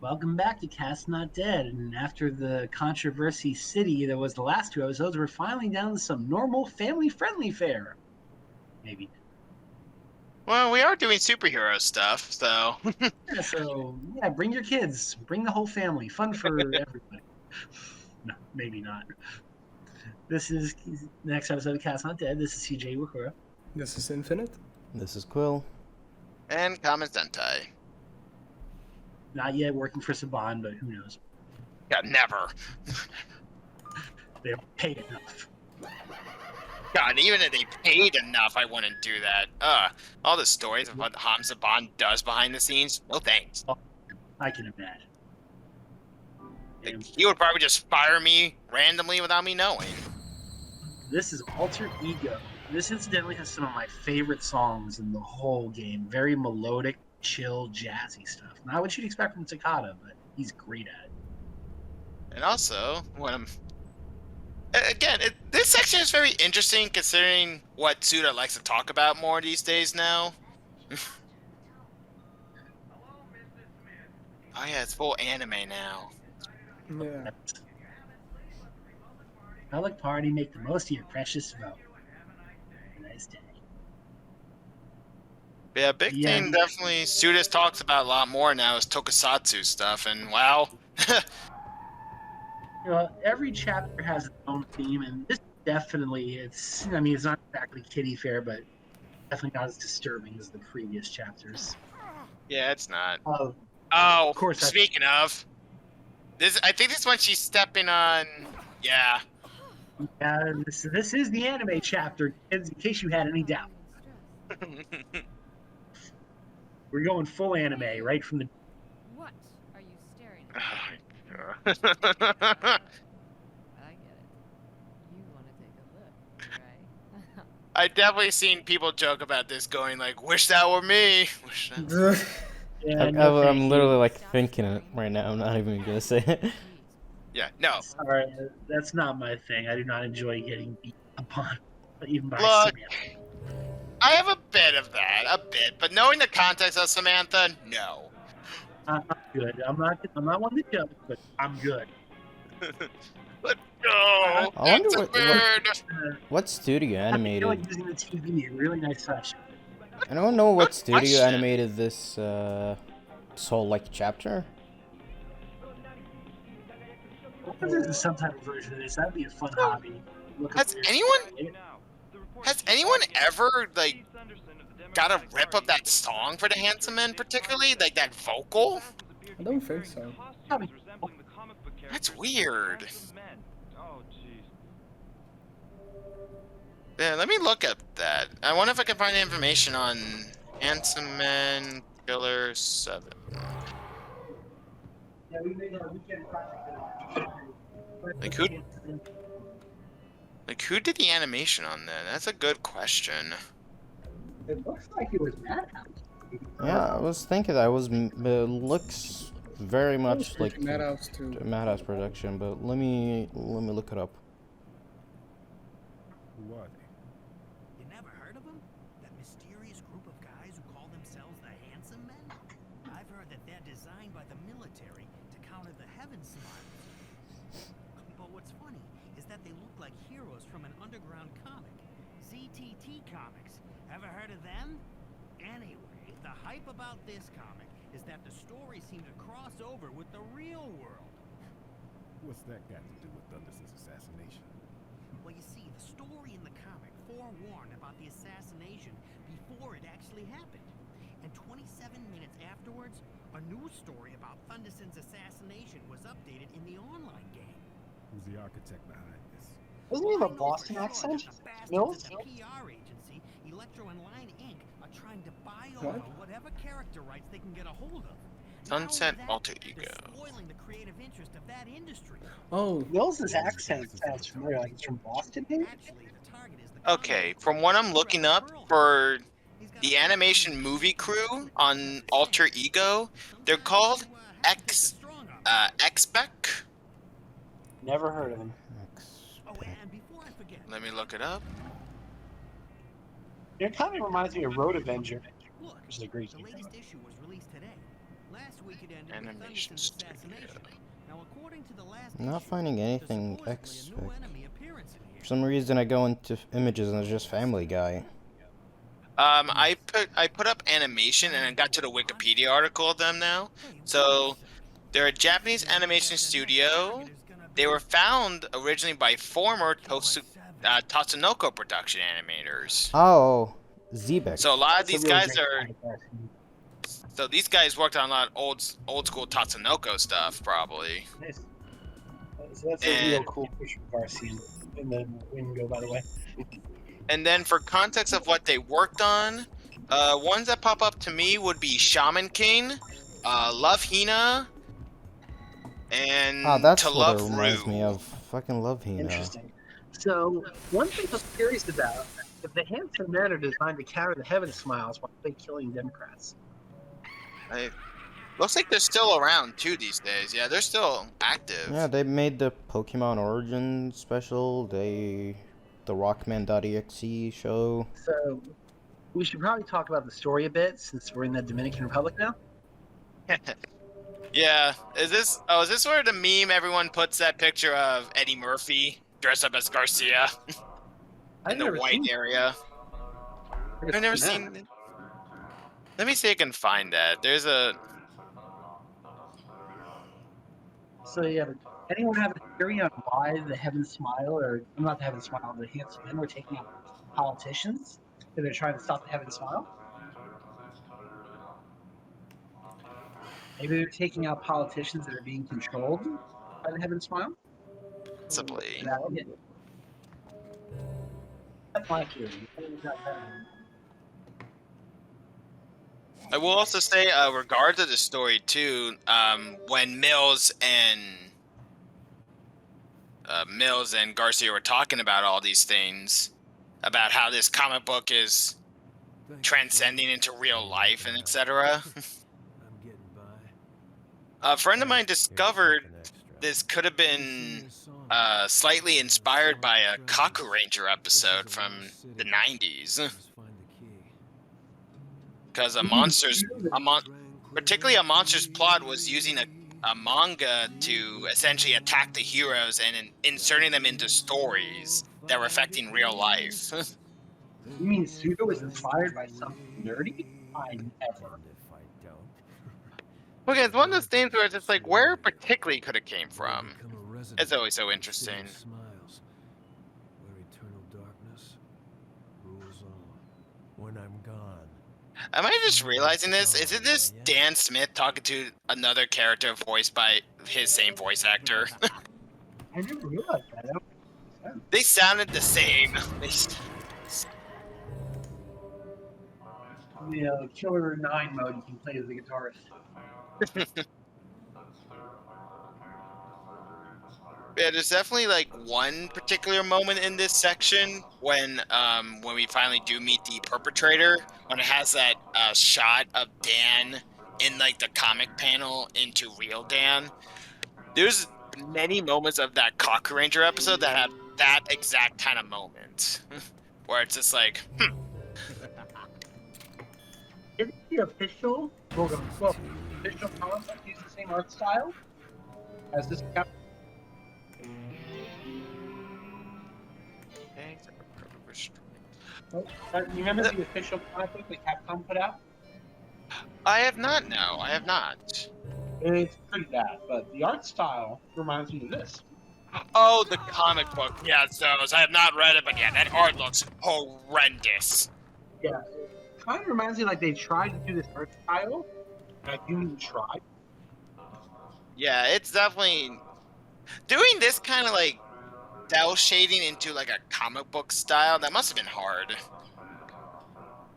Welcome back to Cast Not Dead. And after the controversy city that was the last two episodes, we're finally down to some normal family-friendly fare. Maybe. Well, we are doing superhero stuff, so. Yeah, so, yeah, bring your kids. Bring the whole family. Fun for everybody. No, maybe not. This is the next episode of Cast Not Dead. This is CJ Wakura. This is Infinite. This is Quill. And KamenSentai. Not yet working for Saban, but who knows? Yeah, never. They don't pay enough. God, even if they paid enough, I wouldn't do that. All the stories of what Saban does behind the scenes, no thanks. I can imagine. Like, he would probably just fire me randomly without me knowing. This is Alter Ego. This incidentally has some of my favorite songs in the whole game. Very melodic, chill, jazzy stuff. Not what you'd expect from Takata, but he's great at it. And also, when I'm... Again, this section is very interesting considering what Suda likes to talk about more these days now. Oh yeah, it's full anime now. Yeah. Public party, make the most of your precious vote. Have a nice day. Yeah, big thing definitely Suda talks about a lot more now is tokusatsu stuff, and wow. You know, every chapter has its own theme, and this definitely, it's not exactly kiddie fair, but definitely not as disturbing as the previous chapters. Yeah, it's not. Oh, of course. Speaking of, I think this one she's stepping on. Yeah. Yeah, this is the anime chapter, kids, in case you had any doubt. We're going full anime right from the. What are you staring Oh at? my God. I get it. You want to take a look, right? I definitely seen people joke about this, going like, "Wish that were me." Wish that... Yeah, I'm literally like thinking it right now. I'm not even gonna say it. Yeah, no. Sorry, that's not my thing. I do not enjoy getting beat upon, even by Look, Samantha. I have a bit of that, but knowing the context of Samantha, no. I'm good. I'm not one to joke, but I'm good. But no, I it's wonder what studio animated. I feel like using the TV. Really nice touch. I don't know what studio question. animated this whole like chapter. What if there's some type of version of this? That'd be a fun hobby. Has anyone ever like got a rip of that song for the Handsome Men, particularly like that vocal? I don't think so. That's weird. Yeah, let me look up that. I wonder if I can find information on Handsome Men Killer7. Yeah, we made a weekend project. Like who did the animation on that? That's a good question. It looks like it was Madhouse. Yeah, I was thinking that it looks very much like Madhouse too. Madhouse production, but let me look it up. Who are they? You never heard of them? That mysterious group of guys who call themselves the Handsome Men? I've heard that they're designed by the military to counter the heaven smiles. But what's funny is that they look like heroes from an underground comic. ZTT Comics. Ever heard of them? Anyway, the hype about this comic is that the stories seem to cross over with the real world. What's that got to do with Thunderson's assassination? Well, you see, the story in the comic forewarned about the assassination before it actually happened. And 27 minutes afterwards, a news story about Thunderson's assassination was updated in the online game. Who's the architect behind this? Doesn't he have a Boston accent? Mills? The PR agency, Electro and Line Inc., are trying to buy What? over whatever character rights they can get a hold of. Sunset Not only Alter that, Ego. they're spoiling the creative interest of that industry. Oh, Mills' accent sounds familiar, like it's from Boston, maybe? Actually, the target is the Okay, from what I'm looking up for the animation movie crew on Alter Ego, they're called Xbec. Never heard of him. Oh, and before I forget, Let me look it up. It kind of reminds me of Road Avenger, look, which is a great the game. latest issue was released today. Last week it ended with Animation Thunderson's studio. assassination. Now, according to the last I'm not issue, finding there's anything supposedly a new expect. enemy appearance in here. For some reason, I go into images and it's just Family Guy. I put up animation and I got to the Wikipedia article of them now. So they're a Japanese animation studio. They were found originally by former Tatsunoko production animators. Oh, Zebek. So a lot of That's a these really guys great are. comic cartoon. So these guys worked on a lot of old school Tatsunoko stuff, probably. Nice. So that's a real And- cool picture of Garcia in the window, by the way. And then for context of what they worked on, ones that pop up to me would be Shaman King, Love Hina, and Ah, that's To what it Love reminds Rue. me of. Fucking love Hina. Interesting. So, one thing I was curious about, if the handsome men are designed to carry the heaven smiles, why are they killing Democrats? Looks like they're still around too these days. Yeah, they're still active. Yeah, they made the Pokemon Origin special. The Rockman.exe show. So, we should probably talk about the story a bit, since we're in the Dominican Republic now. Yeah. Is this where the meme everyone puts that picture of Eddie Murphy dressed up as Garcia in the white area? I've never seen it. Let me see if I can find that. There's a. So, yeah, anyone have a theory on why the Heaven Smile, or not the Heaven Smile, the handsome men were taking out politicians? That they're trying to stop the Heaven Smile? Maybe they're taking out politicians that are being controlled by the Heaven Smile? Possibly. That's my theory. I will also say, regards to the story too, when Mills and Garcia were talking about all these things, about how this comic book is transcending into real life and etc. I'm getting by. A friend of mine discovered this could have been slightly inspired by a Kaku Ranger episode from the 90s. Because particularly a monster's plot was using a manga to essentially attack the heroes and inserting them into stories that were affecting real life. You mean Suda was inspired by something nerdy? I never. Okay, it's one of those things where it's just like, where particularly could it came from? It's always so interesting. Smiles, where eternal darkness rules on. When I'm gone. Am I just realizing this? Is it this Dan Smith talking to another character voiced by his same voice actor? I never realized that. They sounded the same. In the Killer 9 mode, you can play as the guitarist. Yeah, there's definitely like one particular moment in this section when we finally do meet the perpetrator, when it has that shot of Dan in like the comic panel into real Dan. There's many moments of that Kaku Ranger episode that have that exact kind of moment where it's just like, Is the official official concept use the same art style as this? You remember the official comic book that Capcom put out? I have not. No, I have not. It's pretty bad, but the art style reminds me of this. Oh, the comic book. Yeah, those. I have not read it, but yeah, that art looks horrendous. Yeah, it kind of reminds me like they tried to do this art style, and I didn't even try. Yeah, it's definitely doing this kind of like cell shading into like a comic book style. That must have been hard.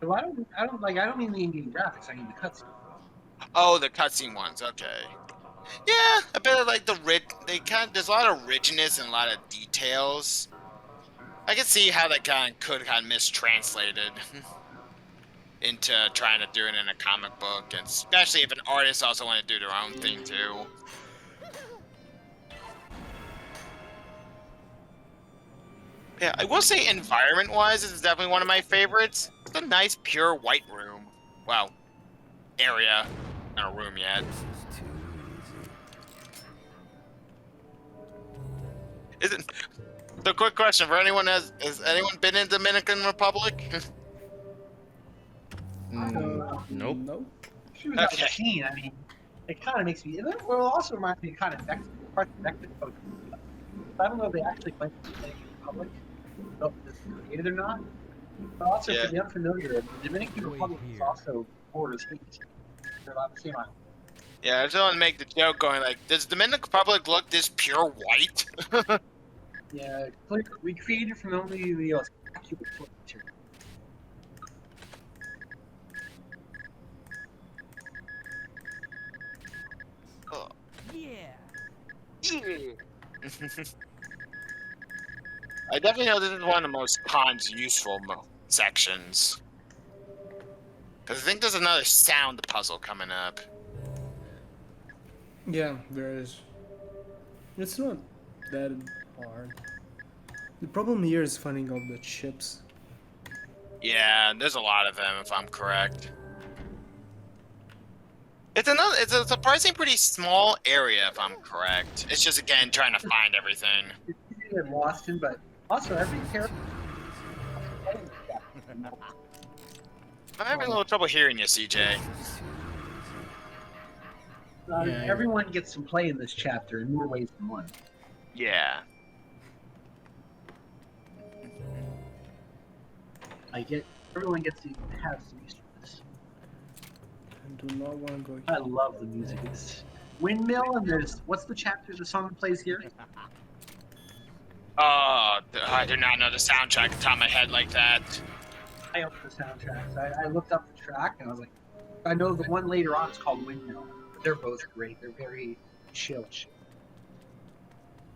So I don't mean the in-game graphics. I mean the cutscene. Oh, the cutscene ones. Okay. Yeah, a bit of like there's a lot of richness and a lot of details. I can see how that could mistranslated into trying to do it in a comic book, and especially if an artist also want to do their own thing too. Yeah, I will say environment-wise, this is definitely one of my favorites. It's a nice, pure white room. Well, area. in our room yet. This is too easy. Isn't the quick question for anyone has anyone been in Dominican Republic? Nope. Nope. She was out of Okay. the scene. I mean, it kind of makes me. It will also remind me kind of parts of Mexico. I don't know if they actually went to the Dominican Republic, know if this is created or not. But also, Yeah. for the unfamiliar, the Dominican Republic is also borders Haiti. They're on the same island. Yeah, I just want to make the joke going like, does Dominican Republic look this pure white? Yeah, we created from only the accurate material. Yeah. I definitely know this is one of the most Khan's useful sections. Because I think there's another sound puzzle coming up. Yeah, there is. It's not that hard. The problem here is finding all the chips. Yeah, there's a lot of them, if I'm correct. It's a surprisingly pretty small area, if I'm correct. It's just, again, trying to find everything. It's easier than Boston, but also every character. I'm having a little trouble hearing you, CJ. Yeah. Everyone gets some play in this chapter in more ways than one. Yeah. Everyone gets to have some usefulness. I do not want to go I here. love the music. It's Windmill, and there's what's the chapter the song plays here? Oh, I do not know the soundtrack on top of my head like that. I opened the soundtracks. I looked up the track and I was like, I know the one later on is called Windmill. But they're both great. They're very chill.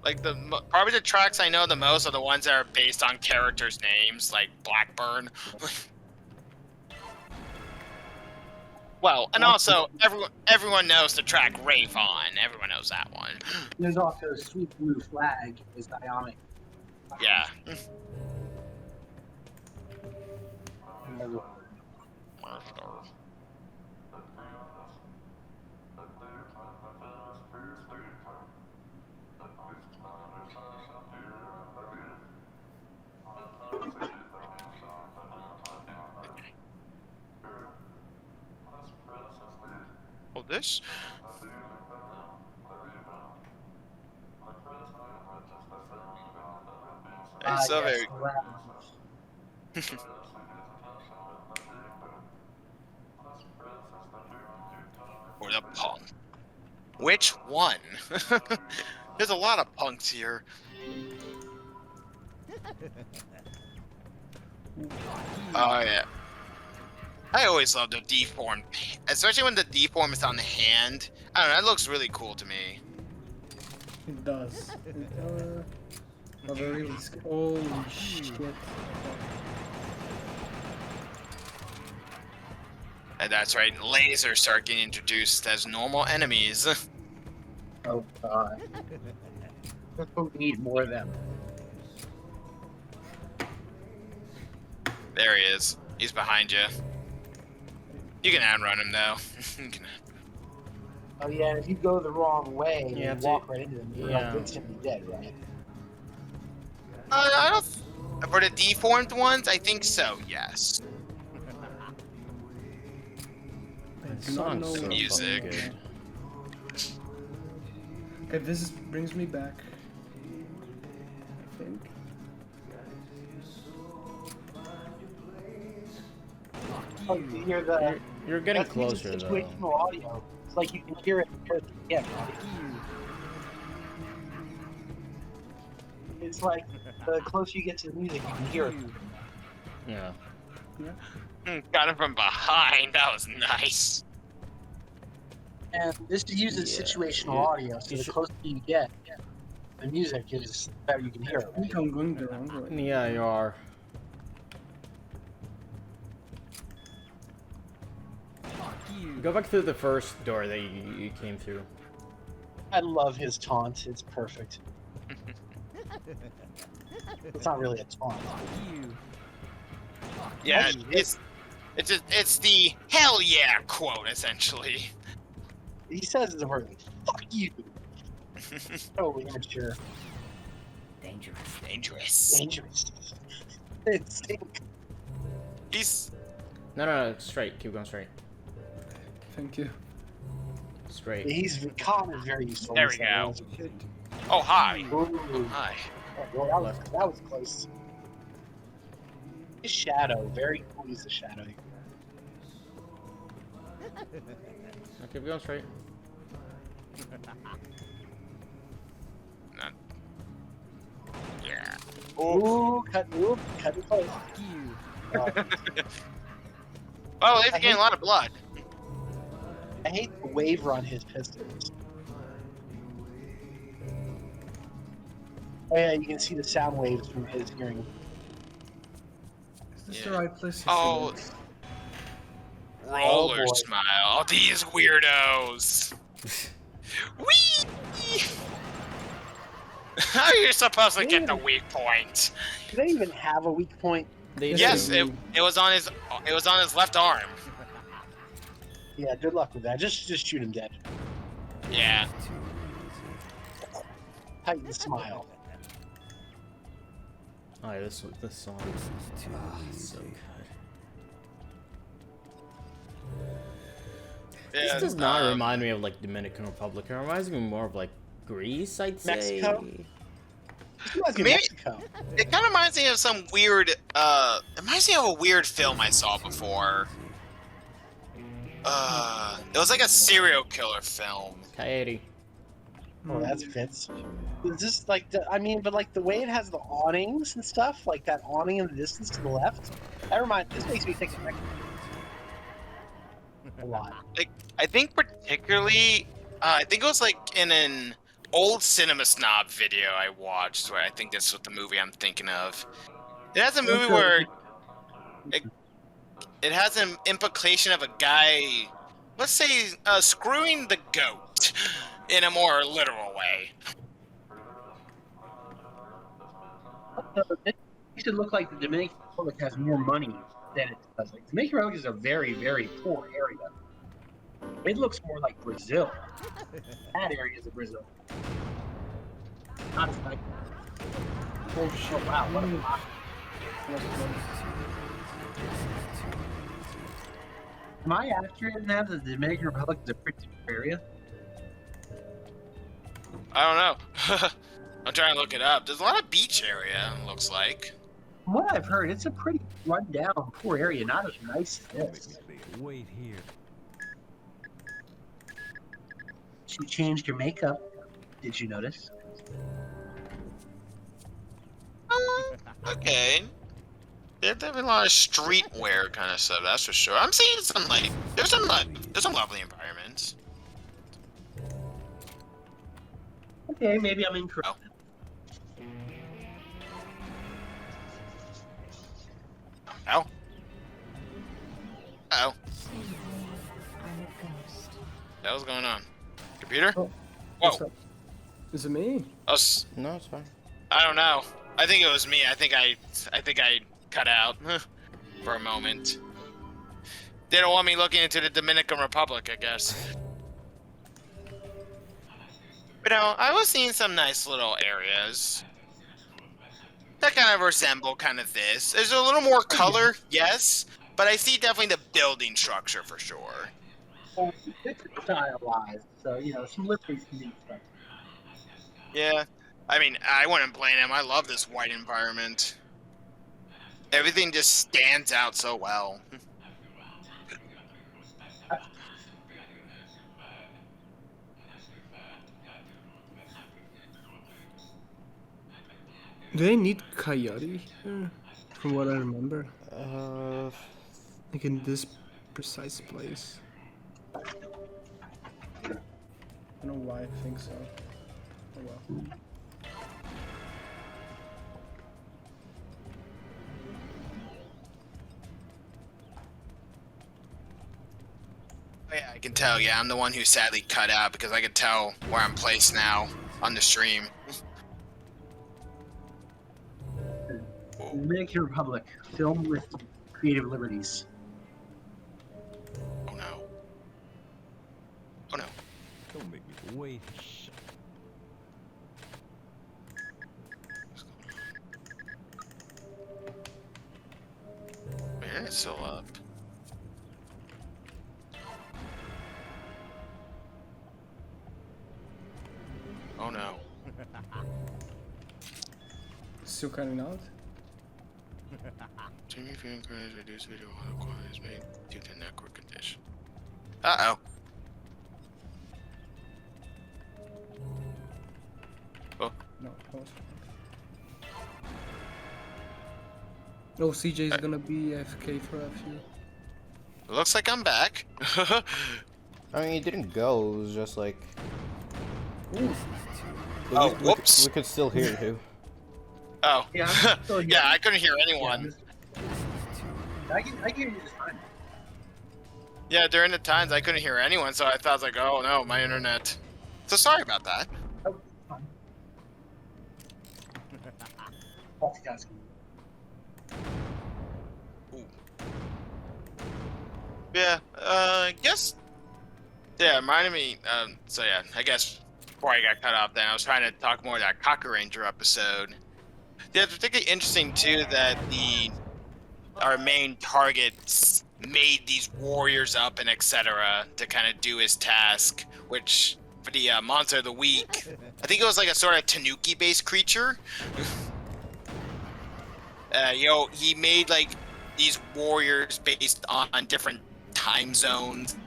Like probably the tracks I know the most are the ones that are based on characters' names, like Blackburn. Well, and also everyone knows the track Rave On. Everyone knows that one. There's also Sweet Blue Flag is Ionic. Yeah. Well, this. It's so very. Or the punk. Which one? There's a lot of punks here. Oh yeah. I always love the deformed, especially when the deform is on the hand. I don't know, that looks really cool to me. It does. Holy shit. And that's right, lasers start getting introduced as normal enemies. Oh god. We need more of them. There he is. He's behind you. You can outrun him though. Oh yeah, if you go the wrong way and You have to- walk right into them, you're yeah. like instantly dead, right? I don't. For the deformed ones, I think so. Yes. I That do not song's know so what- Music. fucking good. Okay, this brings me back. I think. Oh, you hear the You're getting that's using closer though. situational audio. It's like you can hear it again, right? It's like the closer you get to the music, you can hear it. Yeah. Got him from behind. That was nice. And this uses Yeah, situational yeah. audio, so You the should- closer you get, the music is better you can hear it. I think I'm going the wrong way. Yeah, you are. Go back through the first door that you came through. I love his taunt. It's perfect. It's not really a taunt. Yeah, Actually, it's the hell yeah quote essentially. He says the word, fuck you. Oh, immature. Dangerous. Dangerous. Dangerous. It's He's No, straight. Keep going straight. Thank you. Straight. Con is very useful. There we go. Oh hi. Ooh. Hi. Oh, well, that was close. His shadow, very cool use of shadow. Okay, keep going straight. Yeah. Ooh, cut it close. Oh, they've gained a lot of blood. I hate the waver on his pistols. Oh yeah, you can see the sound waves from his hearing. Is this Yeah. the right place? Oh. Roller boy. smile. Oh, these weirdos. Whee! How are you supposed to get the weak point? Do they even have a weak point? Yes, it was on his left arm. Yeah, good luck with that. Just shoot him dead. Yeah. Tighten the smile. Oh yeah, this song is so good. Yeah, This does not remind me of like Dominican Republic. It reminds me more of like Greece, I'd say. Mexico? Maybe- Mexico. It kind of reminds me of some weird. It reminds me of a weird film I saw before. It was like a serial killer film. Coyote. Oh, that fits. Is this like but like the way it has the awnings and stuff, like that awning in the distance to the left. This makes me think of Mexico. A lot. I think particularly, I think it was like in an old Cinema Snob video I watched, where I think that's what the movie I'm thinking of. It has a movie where it has an implication of a guy, let's say, screwing the goat in a more literal way. It should look like the Dominican Republic has more money than it does. Like, Dominican Republic is a very, very poor area. It looks more like Brazil. That area is Brazil. Not as nice. Oh shit! Wow, what a lot. Am I accurate in that the Dominican Republic is a pretty poor area? I don't know. I'm trying to look it up. There's a lot of beach area, it looks like. From what I've heard, it's a pretty run-down, poor area. Not as nice as this. Wait here. She changed your makeup. Did you notice? Okay. There's definitely a lot of streetwear kind of stuff, that's for sure. I'm seeing some, like, there's some lovely environments. Okay, maybe I'm incorrect. Oh. Uh-oh. That was going on. Computer? Oh, Whoa. what's up? Is it me? Us. No, it's fine. I don't know. I think it was me. I think I cut out for a moment. They don't want me looking into the Dominican Republic, I guess. But no, I was seeing some nice little areas that kind of resemble kind of this. There's a little more color, yes, but I see definitely the building structure for sure. Well, it's stylized, so some lip-based unique stuff. Yeah, I mean, I wouldn't blame him. I love this white environment. Everything just stands out so well. Do they need coyote here? From what I remember. Like in this precise place. I don't know why I think so. Oh well. Yeah, I can tell. Yeah, I'm the one who sadly cut out because I can tell where I'm placed now on the stream. Dominican Republic, film with creative liberties. Oh no. Oh no. Don't make me wait. Man, it's still up. Oh no. Still cutting out? Jimmy Fan credits reduce video quality is made due to network condition. Uh-oh. Oh. No, pause. Oh, CJ's gonna be AFK for a few. Looks like I'm back. I mean, it didn't go. It was just like. Ooh. Oh, whoops. We could still hear you. Oh. Yeah, I'm still here. Yeah, I couldn't hear anyone. I can hear you just fine. Yeah, during the times I couldn't hear anyone, so I thought I was like, oh no, my internet. So sorry about that. Oh, fine. Multitasking. Yeah, I guess. Yeah, reminded me. So yeah, I guess before I got cut off, then I was trying to talk more of that Cocker Ranger episode. Yeah, it's particularly interesting too that our main targets made these warriors up and etc. to kind of do his task, which for the monster of the week, I think it was like a sort of Tanuki-based creature. He made like these warriors based on different time zones,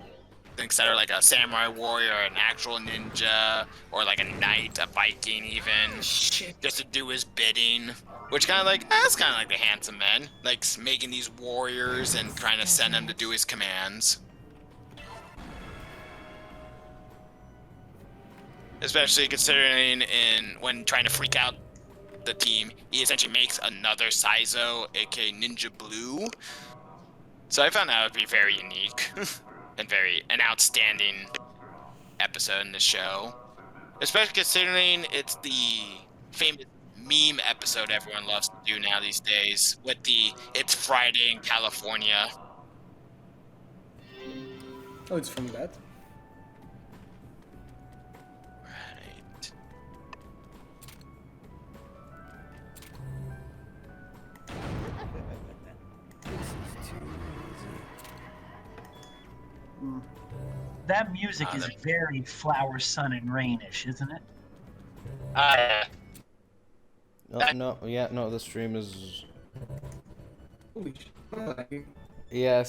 etc. Like a samurai warrior, an actual ninja, or like a knight, a Viking, even. Shit. Just to do his bidding. Which kind of like, that's kind of like the handsome man, like making these warriors and trying to send them to do his commands. Especially considering when trying to freak out the team, he essentially makes another Saizo, aka Ninja Blue. So I found that would be very unique and an outstanding episode in the show. Especially considering it's the famous meme episode everyone loves to do now these days with the "It's Friday in California." Oh, it's from that? Right. That music is very Flower, Sun, and Rainish, isn't it? No, the stream is. Holy shit, I'm lagging. Yeah,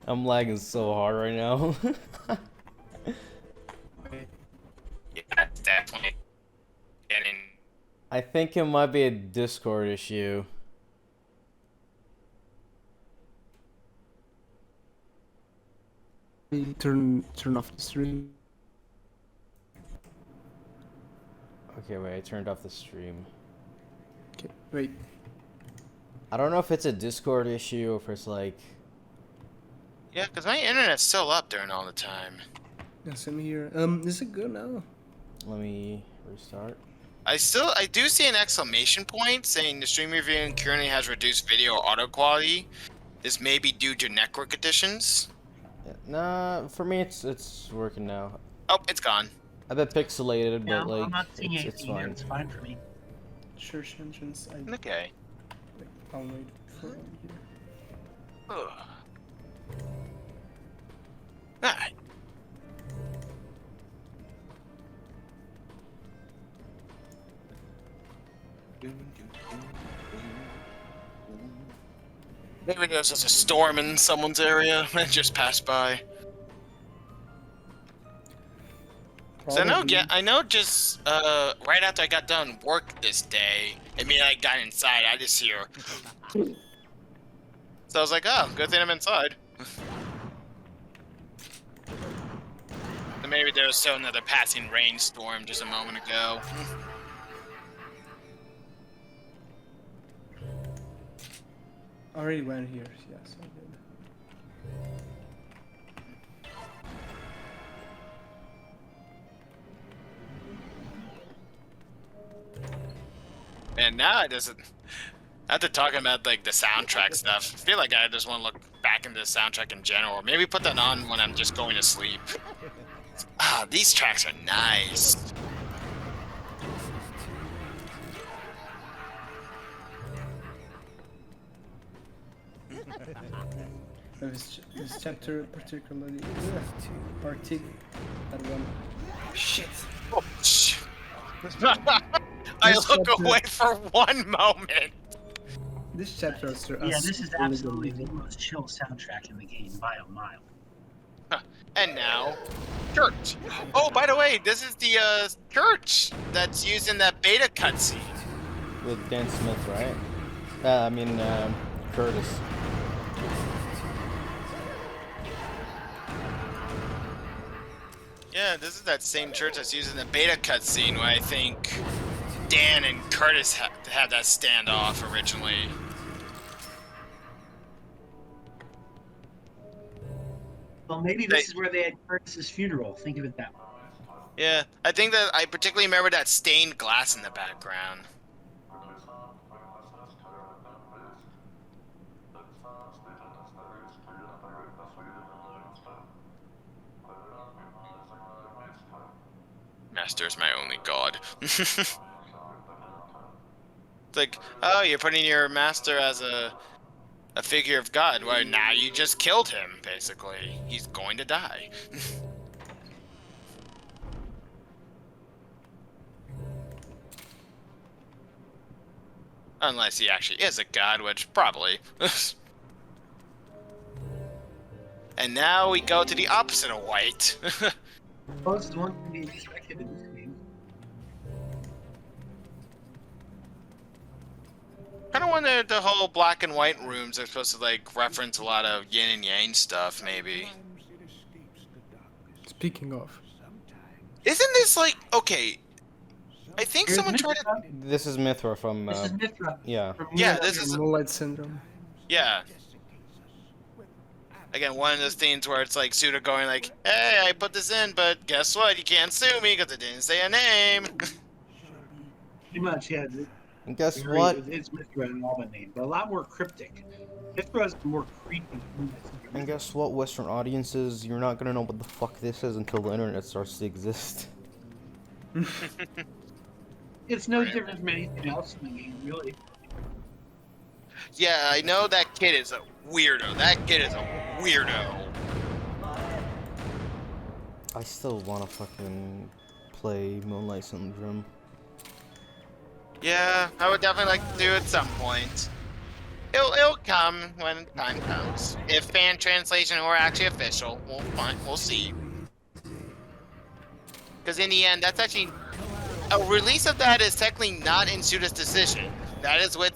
I'm lagging so hard right now. Yeah, it's definitely getting. I think it might be a Discord issue. Turn off the stream. Okay, wait, I turned off the stream. Okay, wait. I don't know if it's a Discord issue or if it's like. Yeah, because my internet's still up during all the time. Yeah, same here. Is it good now? Let me restart. I do see an exclamation point saying the stream reviewing currently has reduced video auto quality. This may be due to network conditions. Yeah, nah, for me it's working now. Oh, it's gone. A bit pixelated, Yeah, but like I'm not seeing it's anything here. fine. It's fine for me. Church entrance. Okay. I'll wait for it here. Ugh. Alright. Maybe there's just a storm in someone's area that just passed by. So I know just right after I got done work this day, I mean I got inside, I just hear. So I was like, oh, good thing I'm inside. So maybe there was still another passing rainstorm just a moment ago. I already went here, yes, I did. And now after talking about like the soundtrack stuff, I feel like I just want to look back into the soundtrack in general. Maybe put that on when I'm just going to sleep. Ah, these tracks are nice. This chapter particularly that one. Shit. Oh, shit. I This look chapter- away for one moment. This chapter is Yeah, this is absolutely the most chill soundtrack in the game by a mile. And now, church. Oh, by the way, this is the church that's used in that beta cutscene. With Dan Smith, right? Curtis. Yeah, this is that same church that's used in the beta cutscene where I think Dan and Curtis had that standoff originally. Well, maybe this is where they had Curtis's funeral. Think of it that way. Yeah, I think that I particularly remember that stained glass in the background. Master is my only god. It's like, oh, you're putting your master as a figure of God. Well, now you just killed him, basically. He's going to die. Unless he actually is a god, which probably. And now we go to the opposite of white. Well, this is one to be expected in this game. Kind of wonder if the whole black and white rooms are supposed to like reference a lot of yin and yang stuff, maybe. Speaking of, Isn't this like okay? I think Here's someone tried to. Mithra. This is Mithra from. This is Mithra. Yeah. From Yeah, Untitled this is Twilight Syndrome. yeah. Again, one of those things where it's like Suda going like, "Hey, I put this in, but guess what? You can't sue me because it didn't say a name." Pretty much, yeah. And guess what? It's Mithra and all the name, but a lot more cryptic. Mithra is more creepy. And guess what, Western audiences? You're not gonna know what the fuck this is until the internet starts to exist. It's no different from anything else in the game, really. Yeah, I know that kid is a weirdo. That kid is a weirdo. I still wanna fucking play Moonlight Syndrome. Yeah, I would definitely like to do it at some point. It'll come when time comes. If fan translation or actually official, we'll see. Because in the end, that's actually a release of that is technically not in Suda's decision. That is with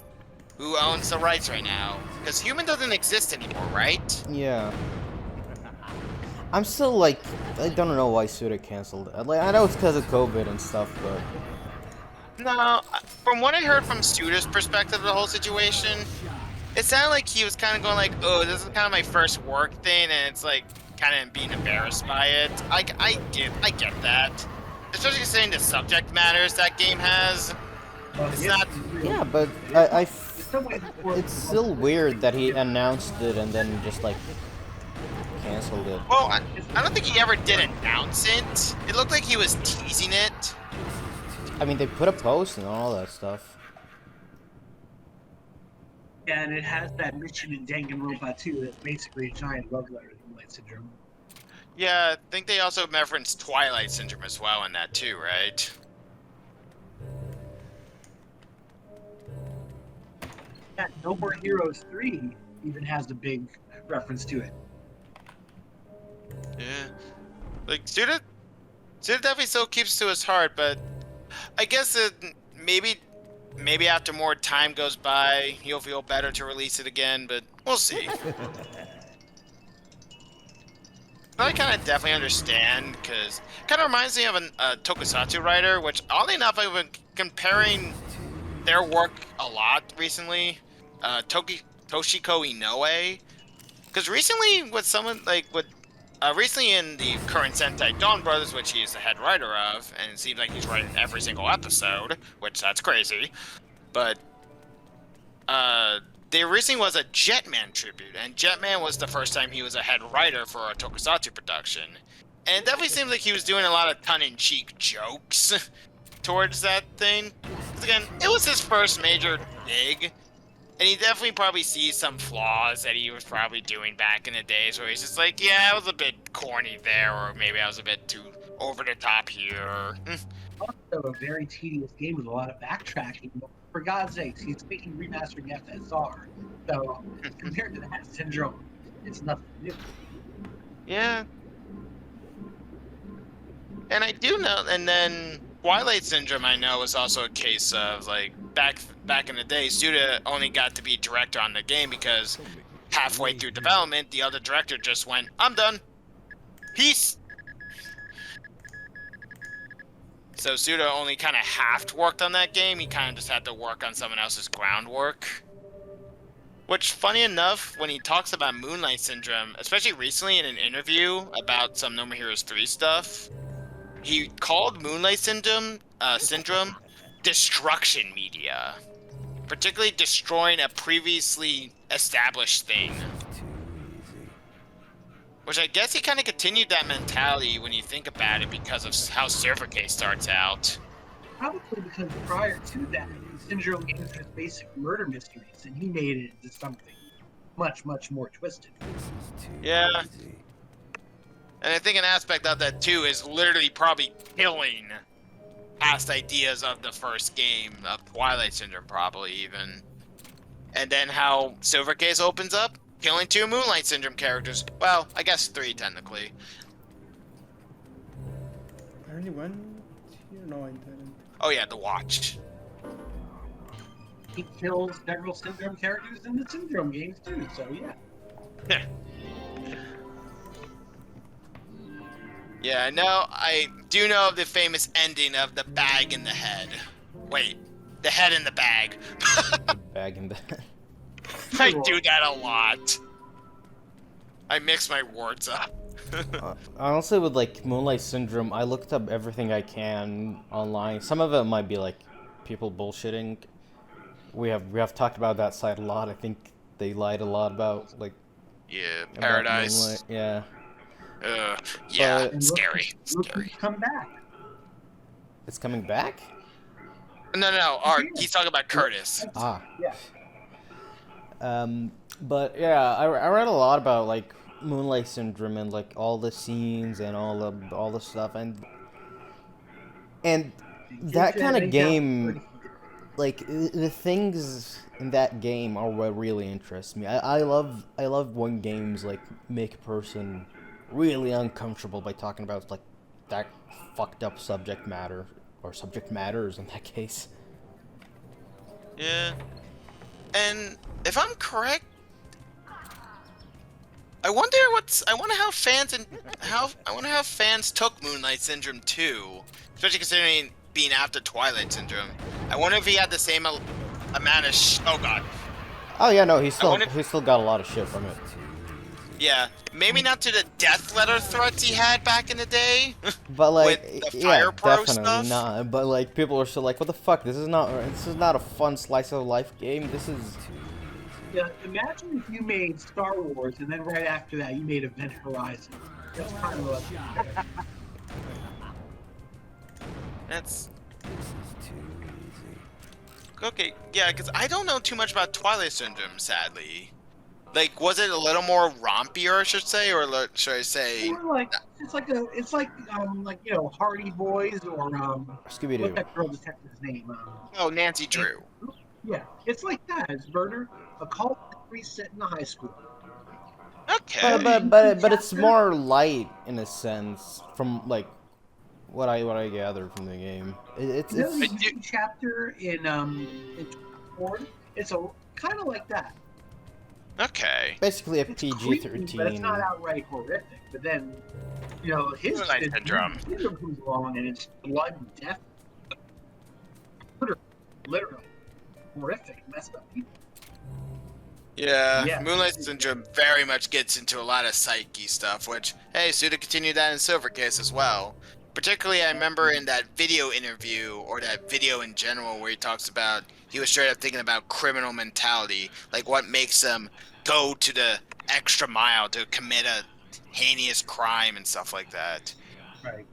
who owns the rights right now. Because Human doesn't exist anymore, right? Yeah. I'm still like, I don't know why Suda canceled it. Like, I know it's because of COVID and stuff, but No, from what I heard from Suda's perspective of the whole situation, it sounded like he was kind of going like, oh, this is kind of my first work thing, and it's like kind of being embarrassed by it. I get that. Especially considering the subject matters that game has. It's not. yeah, but it's still weird that he announced it and then just like canceled it. Well, I don't think he ever did announce it. It looked like he was teasing it. I mean, they put a post and all that stuff. Yeah, and it has that mission in Danganronpa 2 that's basically a giant love letter to Moonlight Syndrome. Yeah, I think they also referenced Twilight Syndrome as well in that too, right? Yeah, No More Heroes 3 even has a big reference to it. Yeah. Like, Suda definitely still keeps to his heart, but I guess maybe after more time goes by, he'll feel better to release it again, but we'll see. I kind of definitely understand, because it kind of reminds me of a tokusatsu writer, which, oddly enough, I've been comparing their work a lot recently. Toshiko Inoue. Because recently, with someone, like, recently in the current Sentai Dawn Brothers, which he is the head writer of, and it seems like he's writing every single episode, which that's crazy, but there recently was a Jetman tribute, and Jetman was the first time he was a head writer for a tokusatsu production. And it definitely seems like he was doing a lot of tongue-in-cheek jokes towards that thing. 'Cause again, it was his first major gig, and he definitely probably sees some flaws that he was probably doing back in the days where he's just like, yeah, I was a bit corny there, or maybe I was a bit too over the top here. Also, a very tedious game with a lot of backtracking. For God's sakes, he's speaking remastering FSR. So, compared to that Syndrome, it's nothing new. Yeah. And I do know, and then Twilight Syndrome, I know, was also a case of, like, back in the day, Suda only got to be director on the game because halfway through development, the other director just went, I'm done. Peace. So Suda only kind of half worked on that game. He kind of just had to work on someone else's groundwork. Which, funny enough, when he talks about Moonlight Syndrome, especially recently in an interview about some No More Heroes 3 stuff, he called Moonlight Syndrome destruction media. Particularly destroying a previously established thing. Which I guess he kind of continued that mentality when you think about it because of how Server Case starts out. Probably because prior to that, Syndrome games were just basic murder mysteries, and he made it into something much, much more twisted. Yeah. And I think an aspect of that, too, is literally probably killing past ideas of the first game, of Twilight Syndrome, probably, even. And then how Silver Case opens up, killing 2 Moonlight Syndrome characters. Well, I guess 3, technically. I only went here? No, I didn't. Oh yeah, the Watch. He kills several Syndrome characters in the Syndrome games, too, so yeah. Yeah, I do know of the famous ending of the bag in the head. Wait, the head in the bag. Bag in the head. I do that a lot. I mix my words up. Honestly, with like Moonlight Syndrome, I looked up everything I can online. Some of it might be like people bullshitting. We have talked about that site a lot. I think they lied a lot about like. Yeah, about Paradise. Moonlight. Yeah. Yeah, But- scary. Come back. It's coming back? No, Art, he's talking about Curtis. Ah. Yeah. But yeah, I read a lot about like Moonlight Syndrome and like all the scenes and all the stuff and that kind of game, like the things in that game are what really interests me. I love when games like make a person really uncomfortable by talking about like that fucked up subject matter or subject matters in that case. Yeah. And if I'm correct, I wonder how fans took Moonlight Syndrome 2, especially considering being after Twilight Syndrome. I wonder if he had the same amount of oh god. Oh yeah, no, he still got a lot of shit from it. Yeah, maybe not to the death letter threats he had back in the day. But like, with the yeah, Fire Pro definitely stuff. not. But like, people are still like, "What the fuck? This is not a fun slice of life game. This is." Yeah, imagine if you made Star Wars and then right after that you made Event Horizon. That's kind of like. That's okay. Yeah, because I don't know too much about Twilight Syndrome, sadly. Like, was it a little more rompier, I should say, or should I say? More like it's like you know, Hardy Boys or Scooby-Doo. what's that girl detective's name? Oh, Nancy Drew. Yeah, it's like that. It's murder, a cult mystery set in a high school. Okay. But it's more light in a sense from like what I gathered from the game. It's The chapter in Ford, it's a kind of like that. Okay. basically a It's PG-13. creepy, but it's not outright horrific. But then, you know, his Moonlight Syndrome. comes along and it's blood and death, murder, literally horrific, messed up people. Yeah, Yeah. Moonlight Syndrome very much gets into a lot of psyche stuff, which, hey, Suda continued that in Silver Case as well. Particularly, I remember in that video interview, or that video in general, where he talks about, he was straight up thinking about criminal mentality, like what makes them go to the extra mile to commit a heinous crime and stuff like that. Right.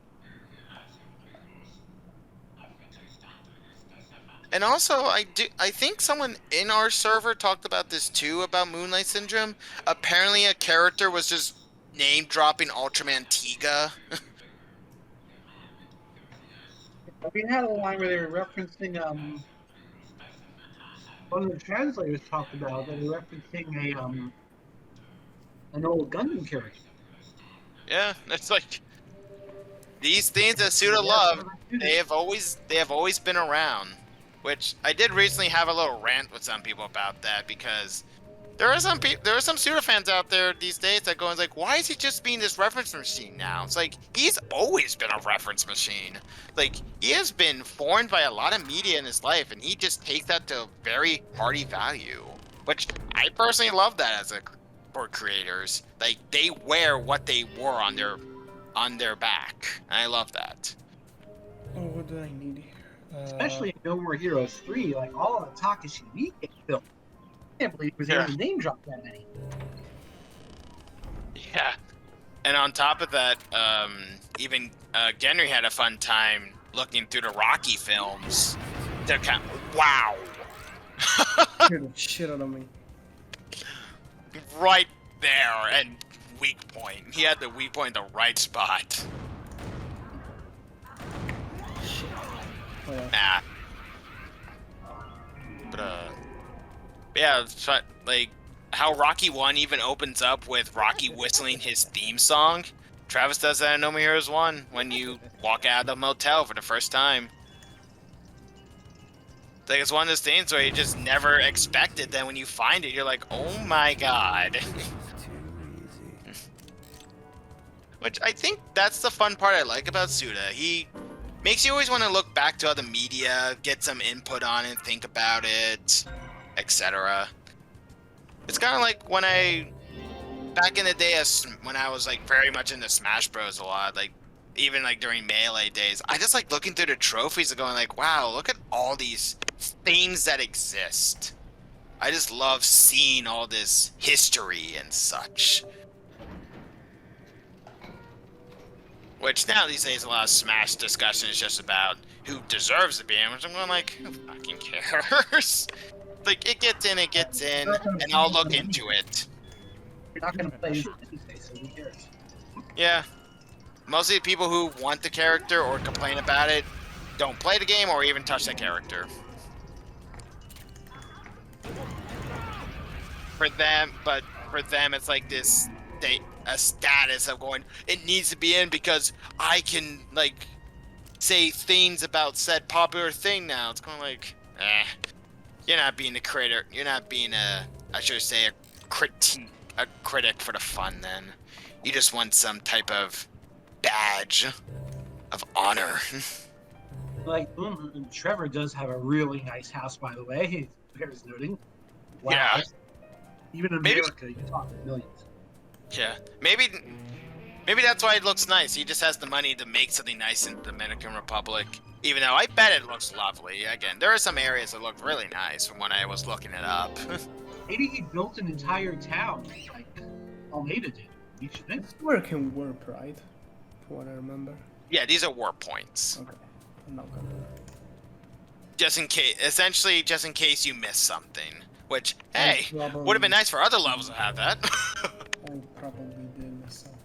And also, I think someone in our server talked about this too, about Moonlight Syndrome. Apparently, a character was just name dropping Ultraman Tiga. We had a line where they were referencing one of the translators talked about that they were referencing a an old Gundam character. Yeah, it's like these things that Suda love. They have always been around. Which I did recently have a little rant with some people about that, because there are some Suda fans out there these days that go and like, why is he just being this reference machine now? It's like, he's always been a reference machine. Like, he has been formed by a lot of media in his life, and he just takes that to very hearty value. Which I personally love that for creators. Like, they wear what they wore on their back. And I love that. Oh, what do I need here? Especially in No More Heroes 3, like all of the Takashi Miike films. I can't believe he was able to name drop that many. Yeah. And on top of that, even Genry had a fun time looking through the Rocky films. They're kind of, wow. Scared the shit out of me. Right there, and weak point. He had the weak point in the right spot. Oh, yeah. But yeah, it's like how Rocky 1 even opens up with Rocky whistling his theme song. Travis does that in No More Heroes 1 when you walk out of the motel for the first time. Like, it's one of those things where you just never expected. Then when you find it, you're like, oh my god. Which I think that's the fun part I like about Suda. He makes you always want to look back to other media, get some input on it, think about it, etc. It's kind of like when back in the day, when I was like very much into Smash Bros. A lot, like even like during Melee days, I just like looking through the trophies and going like, wow, look at all these things that exist. I just love seeing all this history and such. Which now these days a lot of Smash discussion is just about who deserves to be in, which I'm going like, who fucking cares? Like, it gets in, and I'll look into it. You're not going to play Tuesday, so who cares? Yeah. Mostly the people who want the character or complain about it don't play the game or even touch that character. For them, it's like this, a status of going, it needs to be in because I can, like, say things about said popular thing now. It's going like, you're not being a creator. You're not being I should say, a critic for the fun then. You just want some type of badge of honor. Like, Trevor does have a really nice house, by the way. Bears noting. Wow. Yeah. Even in America, you talk millions. Yeah, maybe that's why it looks nice. He just has the money to make something nice in the Dominican Republic. Even though I bet it looks lovely. Again, there are some areas that look really nice from when I was looking it up. Maybe he built an entire town, like Almeida did. Each thing. This where it can warp, right? From what I remember. Yeah, these are warp points. Okay, I'm not gonna. Just in case you miss something. Which, hey, probably... would have been nice for other levels to have that. I probably did miss something.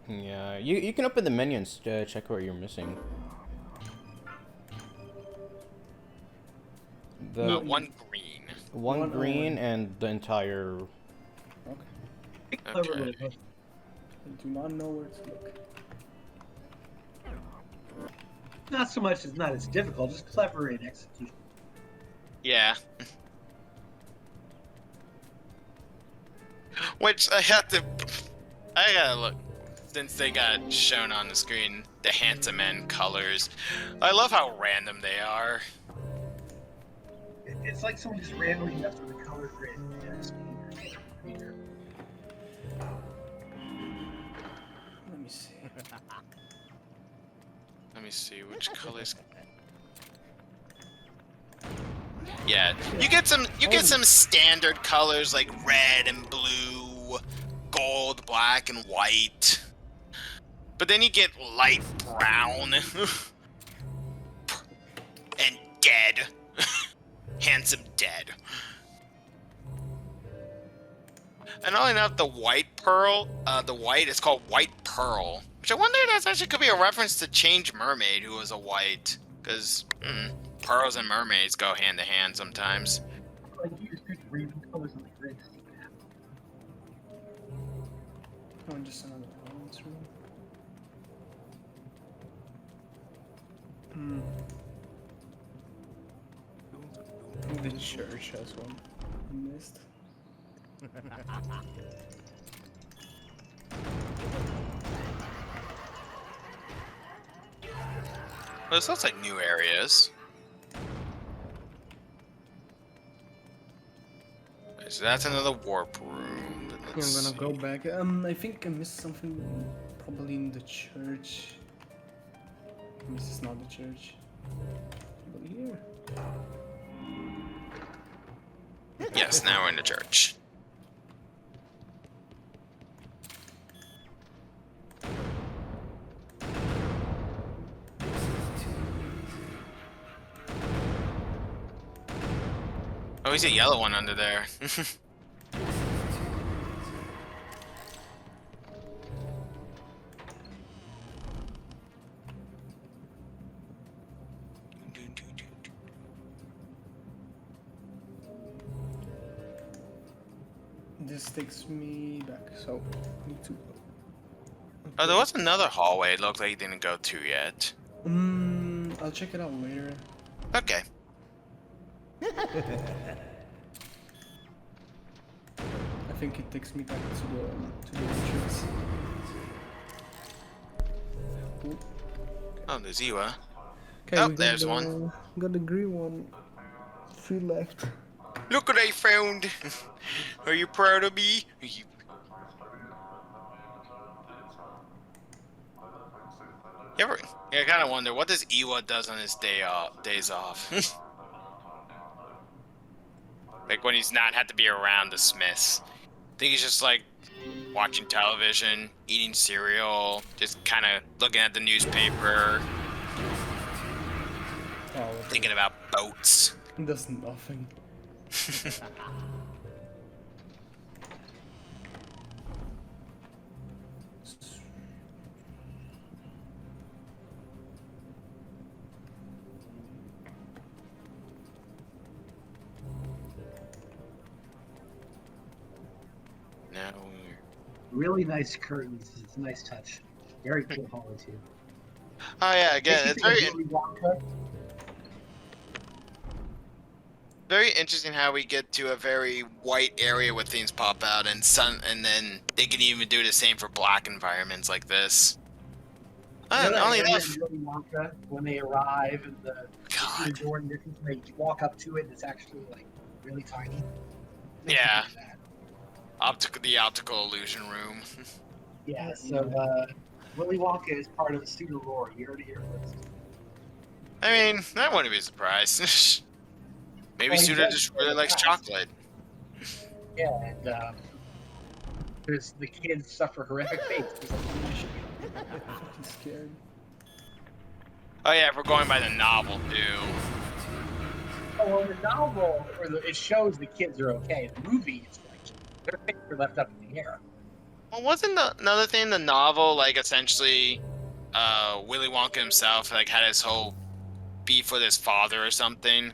Yeah, you can open the menu and check what you're missing. One green. One green and the entire... Okay. I do not know where to look. Not so much, it's not as difficult, just clever in execution. Yeah. Which I gotta look, since they got shown on the screen, the Handsome Men colors. I love how random they are. It's like someone just randomly messed with the color grid. Let me see. Let me see which colors. Yeah, you get some standard colors like red and blue, gold, black, and white. But then you get light brown and dead, handsome dead. And not only enough, the white pearl, the white is called White Pearl, which I wonder if that's actually could be a reference to Change Mermaid, who was a white, because pearls and mermaids go hand to hand sometimes. Like you just pick raven colors on the grid. Oh, just another balance room. The church has one. I missed. Well, this looks like new areas. Okay, so that's another warp room. I'm gonna go back. I think I missed something probably in the church. This is not the church. But here. Yes, now we're in the church. Oh, he's a yellow one under there. This takes me back, so I need to. Oh, there was another hallway it looked like you didn't go to yet. I'll check it out later. Okay. I think it takes me back to the entrance. Ooh. Oh, there's Iwa. Okay, Oh, there's one. Got the green one. 3 left. Look what I found! Are you proud of me? You ever? Yeah, I kind of wonder what does Iwa does on his days off. Like when he's not had to be around the Smiths. I think he's just like watching television, eating cereal, just kind of looking at the newspaper, thinking about boats. Does nothing. Now Really nice curtains. It's a nice touch. Very cool hallway too. oh yeah, again, it's very very interesting how we get to a very white area where things pop out and sun, and then they can even do the same for black environments like this. Only enough. When they arrive and the door and they walk up to it, it's actually like really tiny. Yeah. The optical illusion room. Yeah, so Willy Wonka is part of the student lore year to year list. I mean, I wouldn't be surprised. Maybe Well, Suda just really likes chocolate. Yeah, and the kids suffer horrific fates. I'm scared. Oh yeah, if we're going by the novel too. Oh, well, the novel, it shows the kids are okay. The movie, it's like their fates are left up in the air. Well, wasn't another thing in the novel like essentially Willy Wonka himself like had his whole beef with his father or something?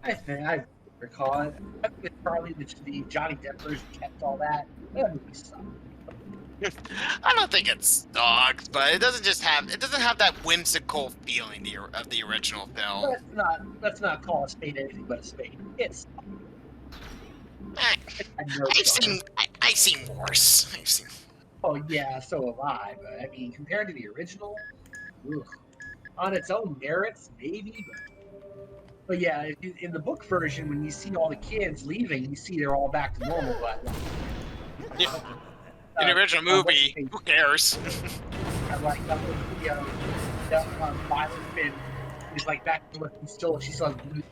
I recall it. I think it's probably the Johnny Depp version kept all that. That movie sucked. I don't think it sucks, but it doesn't have that whimsical feeling of the original film. Let's not call a spade anything but a spade. It's. I've seen worse. Oh yeah, so have I. But I mean, compared to the original, ugh. On its own merits, maybe. But yeah, in the book version, when you see all the kids leaving, you see they're all back to normal. But yeah. In the original movie, who cares? Like Violet Finn is like back to what she still has blue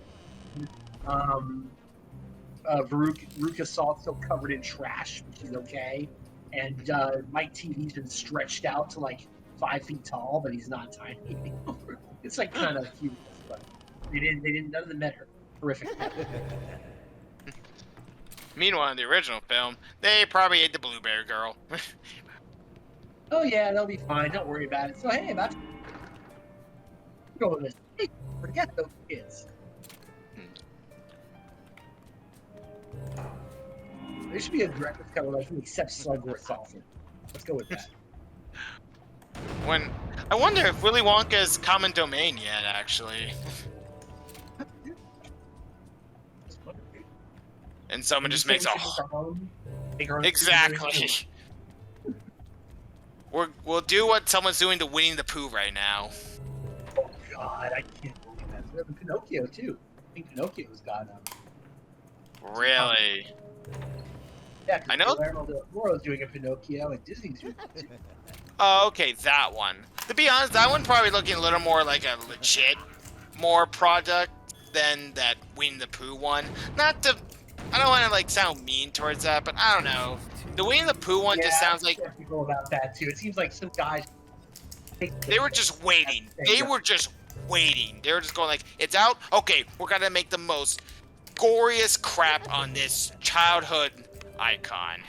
Veruca Salt's still covered in trash, which is okay. And Mike TV's been stretched out to like 5 feet tall, but he's not tiny anymore. It's like kind of humorous, but they didn't. None of the men are horrific. Meanwhile, in the original film, they probably ate the blueberry girl. Oh yeah, they'll be fine. Don't worry about it. So hey, about go with this. Hey, forget those kids. There should be a director's cut where like except Slugworth Sulfur. Let's go with that. When I wonder if Willy Wonka is common domain yet, actually. And someone just makes exactly. We'll do what someone's doing to Winnie the Pooh right now. Oh God, I can't believe that. We have Pinocchio too. I think Pinocchio's got Really? Yeah, I know. Guillermo del Toro's doing a Pinocchio, and Disney's doing it too. Oh, okay, that one. To be honest, that one probably looking a little more like a legit, more product than that Winnie the Pooh one. Not to, I don't want to like sound mean towards that, but I don't know. The Winnie the Pooh one just sounds like skeptical about that too. It seems like some guys. They were just waiting. They were just waiting. They were just going like, it's out. Okay, we're gonna make the most goriest crap on this childhood icon.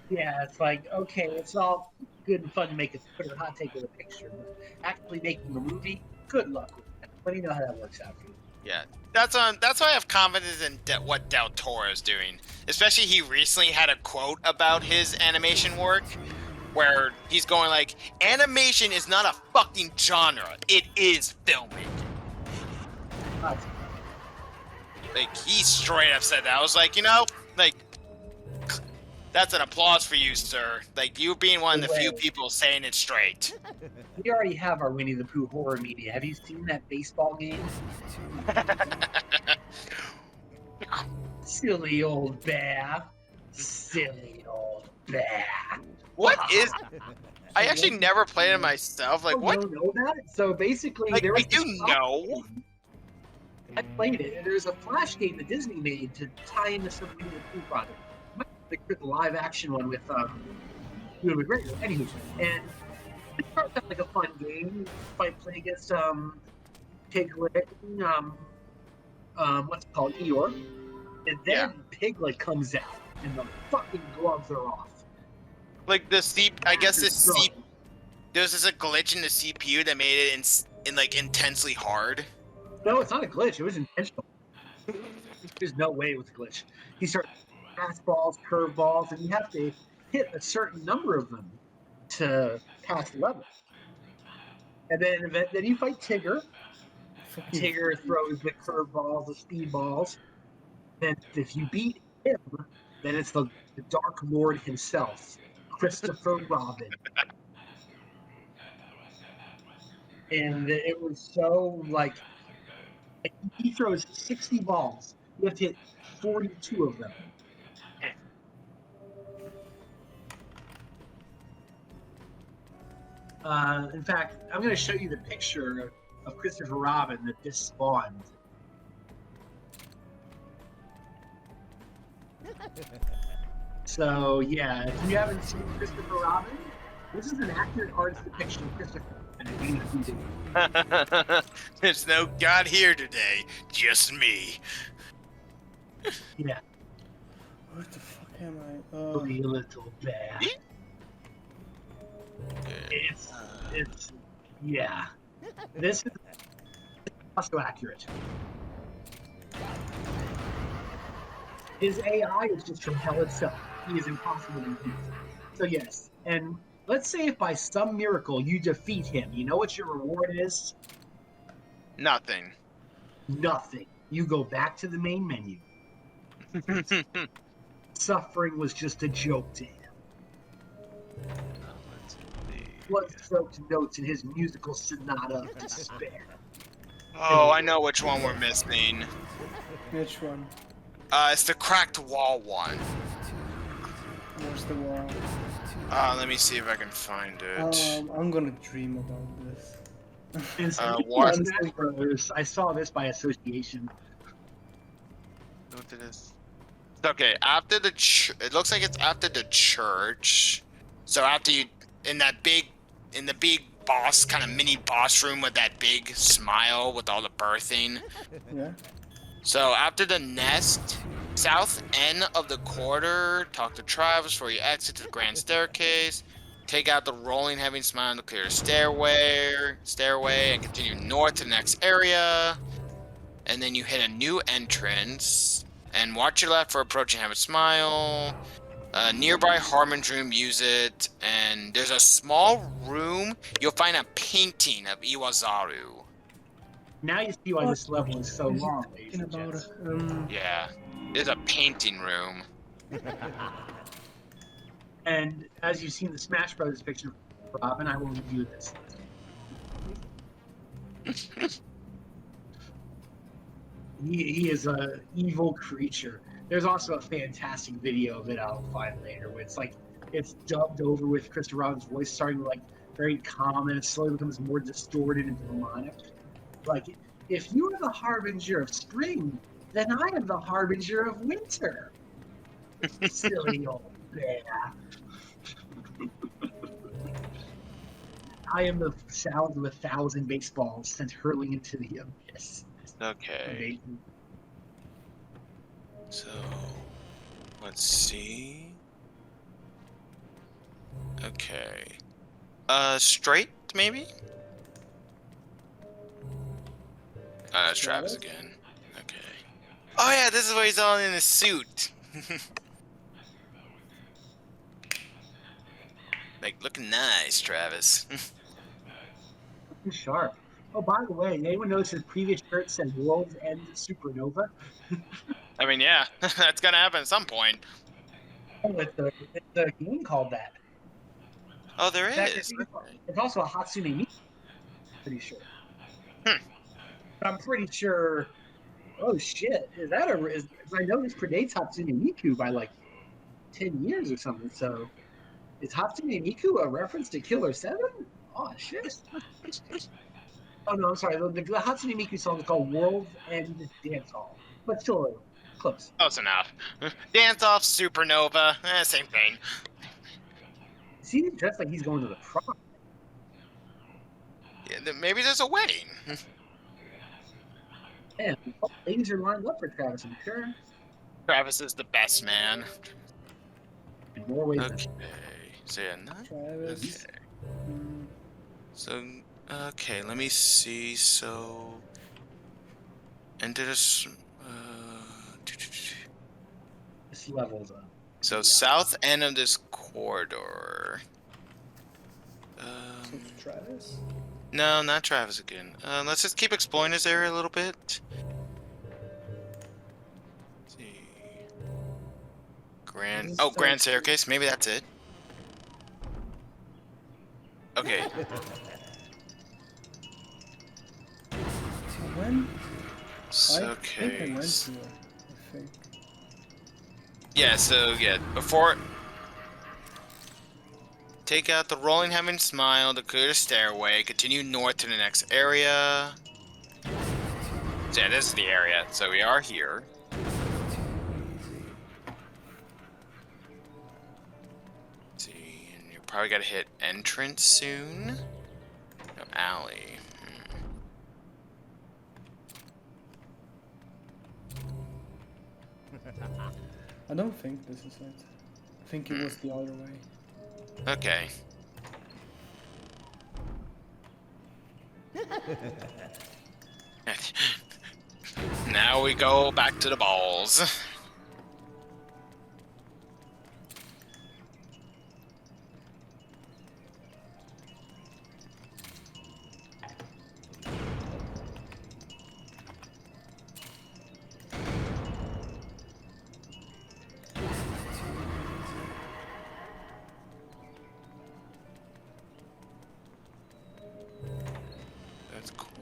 Yeah, it's like, okay, it's all good and fun to make a Twitter hot take with a picture, but actually making the movie, good luck with that. Let me know how that works out for you. Yeah, that's why I have confidence in what Del Toro is doing. Especially he recently had a quote about his animation work, where he's going like, animation is not a fucking genre, it is filmmaking. Like, he straight up said that. I was like, you know, like, that's an applause for you, sir. Like, you being one of the few people saying it straight. We already have our Winnie the Pooh horror media. Have you seen that baseball game? Silly old bear. Silly old bear. What is... I actually never played it myself. Like, what? You don't know that? So basically, like, there was I do know. I played it, and there's a Flash game that Disney made to tie into some Winnie the Pooh project. They did the live action one with Ewan McGregor. Anywho, and it started out like a fun game. Play against Piglet, what's it called, Eeyore, and then Piglet comes out, and the fucking gloves are off. Like I guess there's just a glitch in the CPU that made it in like intensely hard. No, it's not a glitch. It was intentional. There's no way it was a glitch. He started fastballs, curveballs, and you have to hit a certain number of them to pass the level. And then you fight Tigger. Tigger throws the curveballs, the speedballs. And if you beat him, then it's the Dark Lord himself, Christopher Robin. And it was so like, he throws 60 balls. You have to hit 42 of them. In fact, I'm going to show you the picture of Christopher Robin that this spawned. So, yeah, if you haven't seen Christopher Robin, this is an accurate artist depiction of Christopher Robin. There's no God here today, just me. Yeah. Where the fuck am I? Silly little bear. It's yeah. This is also accurate. His AI is just from hell itself. He is impossible to defeat. So yes, and let's say if by some miracle you defeat him, you know what your reward is? Nothing. Nothing. You go back to the main menu. Suffering was just a joke to him. Blood-soaked notes in his musical sonata of despair. Oh, I know which one we're missing. Which one? It's the cracked wall one. Where's the wall? Let me see if I can find it. I'm gonna dream about this. I saw this by association. What did this? Okay, after the it looks like it's after the church. So after you in the big boss kind of mini boss room with that big smile with all the birthing. Yeah. So after the nest, south end of the corridor, talk to Travis before you exit to the grand staircase. Take out the rolling heavy smile in the clear stairway, and continue north to the next area. And then you hit a new entrance. And watch your left for approaching Heaven Smile. Nearby Harmon's room, use it. And there's a small room. You'll find a painting of Iwazaru. Now you see why this level is so What is he long, ladies talking and about? gents. Yeah, there's a painting room. And as you've seen the Smash Brothers picture, Robin, I will review this. He is a evil creature. There's also a fantastic video of it I'll find later, where it's dubbed over with Christopher Robin's voice, starting like very calm, and it slowly becomes more distorted and demonic. Like, if you are the harbinger of spring, then I am the harbinger of winter. Silly old man. I am the sound of 1,000 baseballs sent hurling into the abyss. Okay. So, let's see. Okay. Straight, maybe? That's Travis again. Okay. Oh yeah, this is where he's all in a suit. Like, looking nice, Travis. Sharp. Oh, by the way, anyone notice his previous shirt said World's End Supernova? I mean, yeah, that's gonna happen at some point. Oh, it's a game called that. Oh, there In fact, is. it's also a Hatsune Miku, pretty sure. Hmm. I'm pretty sure. Oh shit! I know this predates Hatsune Miku by like 10 years or something. So, is Hatsune Miku a reference to Killer7? Oh shit! Oh no, I'm sorry. The Hatsune Miku song is called "World's End Dance Hall," but still close. Close enough. Dance off, supernova, same thing. See, he's dressed like he's going to the prom. Yeah, maybe there's a wedding. Man, all ladies are lined up for Travis, I'm sure. Travis is the best man. In more ways Okay. So yeah, Travis. okay. So okay, let me see. So enter this. this level's up. So south end of this corridor. Travis. No, not Travis again. Let's just keep exploring this area a little bit. Let's see. Grand staircase. Maybe that's it. Okay. When? Okay. I think I went to it, I think. Yeah, so yeah, before take out the rolling heaven smile, the clear stairway, continue north to the next area. So yeah, this is the area. So we are here. Let's see, and you're probably gotta hit entrance soon. No, alley. I don't think this is it. I think it was the other way. Okay. Now we go back to the balls.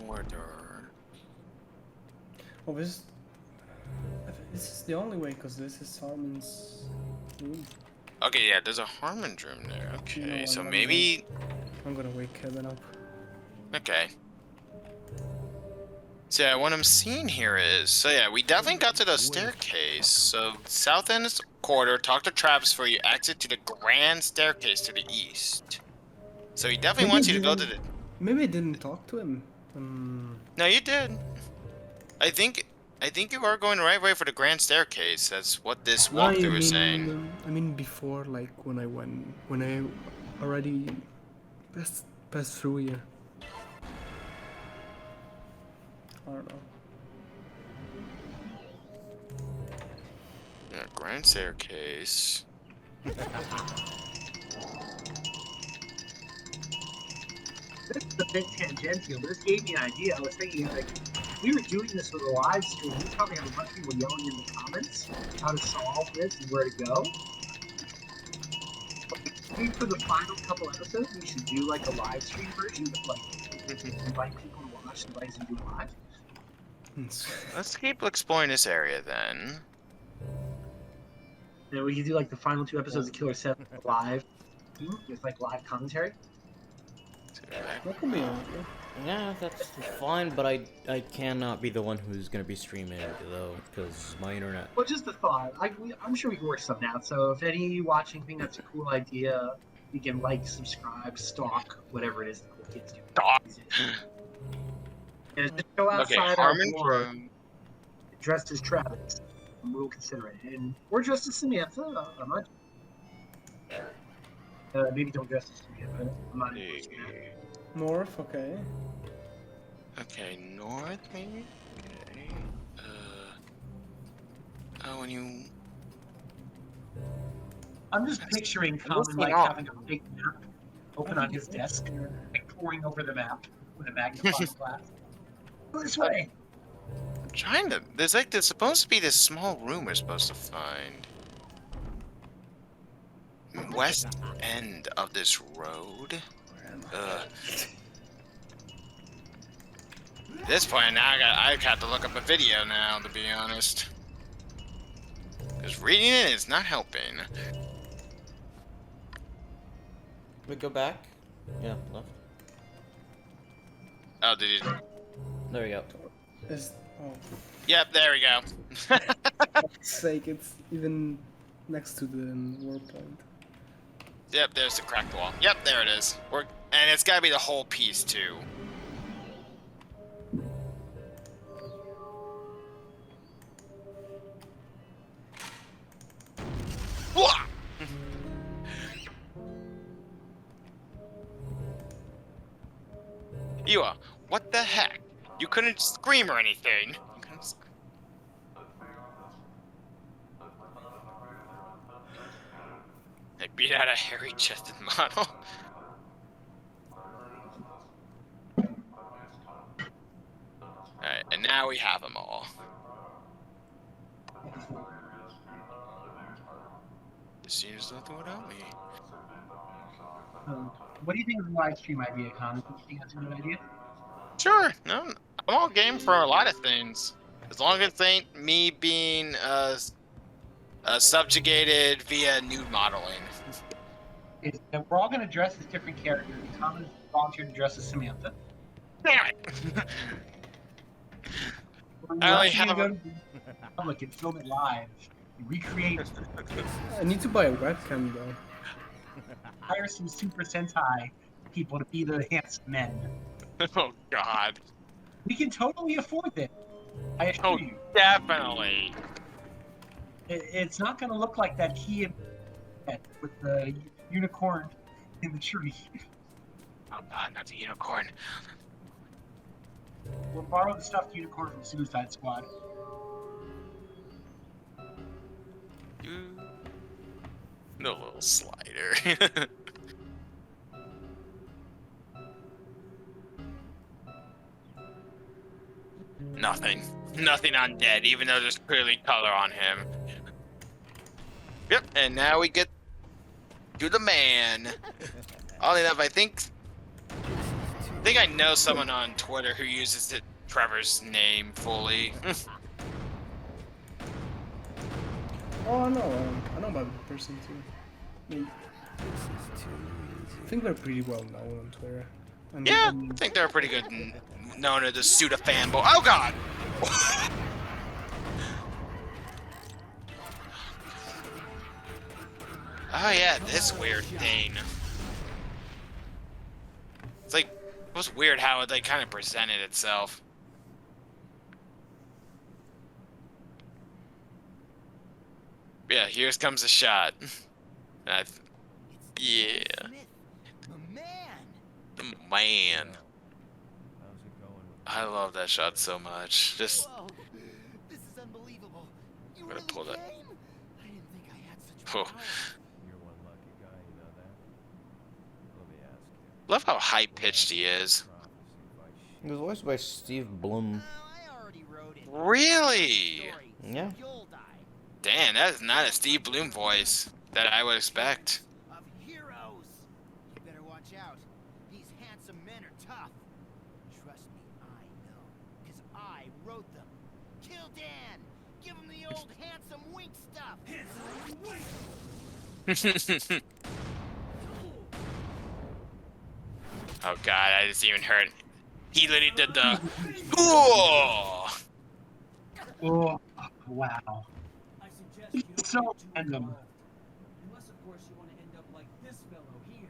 Corridor. Oh, this is the only way, because this is Harmon's room. Okay, yeah, there's a Harmon room there. Okay, You know what, so I'm maybe. I'm gonna wake Kevin up. Okay. So yeah, what I'm seeing here is, so yeah, we definitely got to the staircase. So south end corridor, talk to Travis before you exit to the grand staircase to the east. So he definitely wants you to go to the... Maybe I didn't talk to him. No, you did. I think you are going the right way for the grand staircase. That's what this No, I walkthrough is saying. I mean before, like when I already passed through here. I don't know. Yeah, grand staircase. This is a bit tangential, but this gave me an idea. I was thinking, like, if we were doing this with a live stream, we'd probably have a bunch of people yelling in the comments how to solve this and where to go. I think for the final couple episodes, we should do like a live stream version, but like invite people to watch and invite them to do live. Let's keep exploring this area then. And we could do like the final 2 episodes of Killer7 live with like live commentary. That could be an idea. Yeah, that's fine, but I cannot be the one who's gonna be streaming it though, because my internet. Well, just a thought. I'm sure we can work something out. So if any watching think that's a cool idea, you can like, subscribe, stalk, whatever it is that the kids do. And just go outside our door dressed as Travis, and we'll consider it. And or dressed as Samantha. I'm not. Maybe don't dress as Samantha. I'm not interested in that. North, okay. Okay, north maybe? Okay. Oh, and you... I'm just picturing Kamen like having a big map open on his desk, like pouring over the map with a magnifying glass. Go this way. I'm trying to... There's supposed to be this small room we're supposed to find. West end of this road. At this point now, I have to look up a video now, to be honest. Because reading it is not helping. We go back? Yeah, left. Oh, did you? There we go. Yep, there we go. For fuck's sake, it's even next to the warp point. Yep, there's the cracked wall. Yep, there it is. And it's gotta be the whole piece, too. Iwa, what the heck? You couldn't scream or anything. They beat out a hairy-chested model. Alright, and now we have them all. This seems nothing without me. What do you think of the live stream idea, Con? Do you think that's a good idea? Sure, no, I'm all game for a lot of things. As long as it ain't me being subjugated via nude modeling. We're all going to dress as different characters. Con volunteered to dress as Samantha. Damn it! I only have a... Look, and film it live. Recreate. I need to buy a webcam though. Hire some Super Sentai people to be the handsome men. Oh God. We can totally afford this. I assure you. Definitely. It's not going to look like that key with the unicorn in the tree. Oh God, not the unicorn. We'll borrow the stuffed unicorn from Suicide Squad. No little slider. Nothing. Nothing undead, even though there's clearly color on him. Yep, and now we get to the man. Oddly enough, I think I know someone on Twitter who uses Trevor's name fully. Oh, I know about the person too. I think they're pretty well known on Twitter. And, Yeah, and I think they're pretty good. Known as the Suda fanboy. Oh God! Oh yeah, this weird thing. It's like, it was weird how it like kind of presented itself. Yeah, here comes a shot. Yeah, Smith, the man. the man. How's it going with I love that shot so much. Just Whoa, this is unbelievable. You gonna really pull that- came? I didn't think I had such Oh. power. You're one lucky guy, you know that? Let me ask you. love how high pitched he is. Prophecy by It was voiced by Steve Blum. I already wrote it. Really? Story, Yeah. You'll die. Damn, that is not a Steve Bloom voice that I would expect. Of heroes. You better watch out. These handsome men are tough. Trust me, I know. Because I wrote them. Kill Dan. Give him the old handsome wink stuff. Oh God, I just even heard. He literally did the. Ooh! Oh, wow. I suggest It's you don't so get too random. involved. Unless, of course, you want to end up like this fellow here.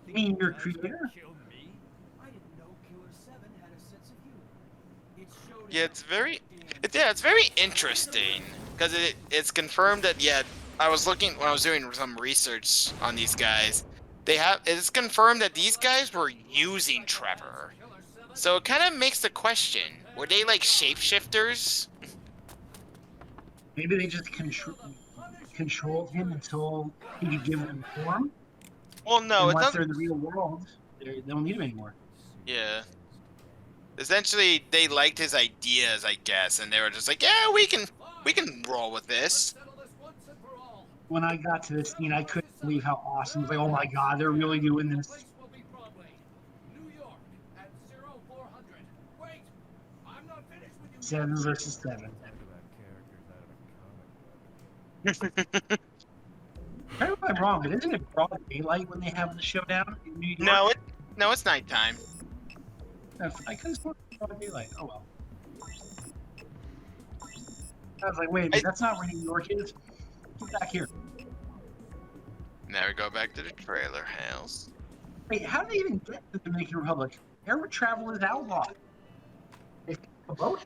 You mean your creator? Kill me? I didn't know Killer7 had a sense of humor. It showed Yeah, it's very. It's very interesting because it's confirmed that I was looking when I was doing some research on these guys. It's confirmed that these guys were using Trevor, so it kind of makes the question: were they like shapeshifters? Maybe they just controlled him until he could give them form. Well, no, and it once doesn't. they're in the real world, they don't need him anymore. Yeah. Essentially, they liked his ideas, I guess, and they were just like, "Yeah, we can roll with this." When I got to this scene, I couldn't believe how awesome. I was like, oh my god, they're really doing this. Seven versus seven. Talk about characters out of a comic book. I don't know if I'm wrong, but isn't it broad daylight when they have the showdown in New York? No, it's nighttime. I could have sworn it was broad daylight. Oh well. I was like, wait a minute, that's not where New York is. Get back here. Now we go back to the trailer house. Wait, how did they even get to the Dominican Republic? Air travel is outlawed. They took a boat?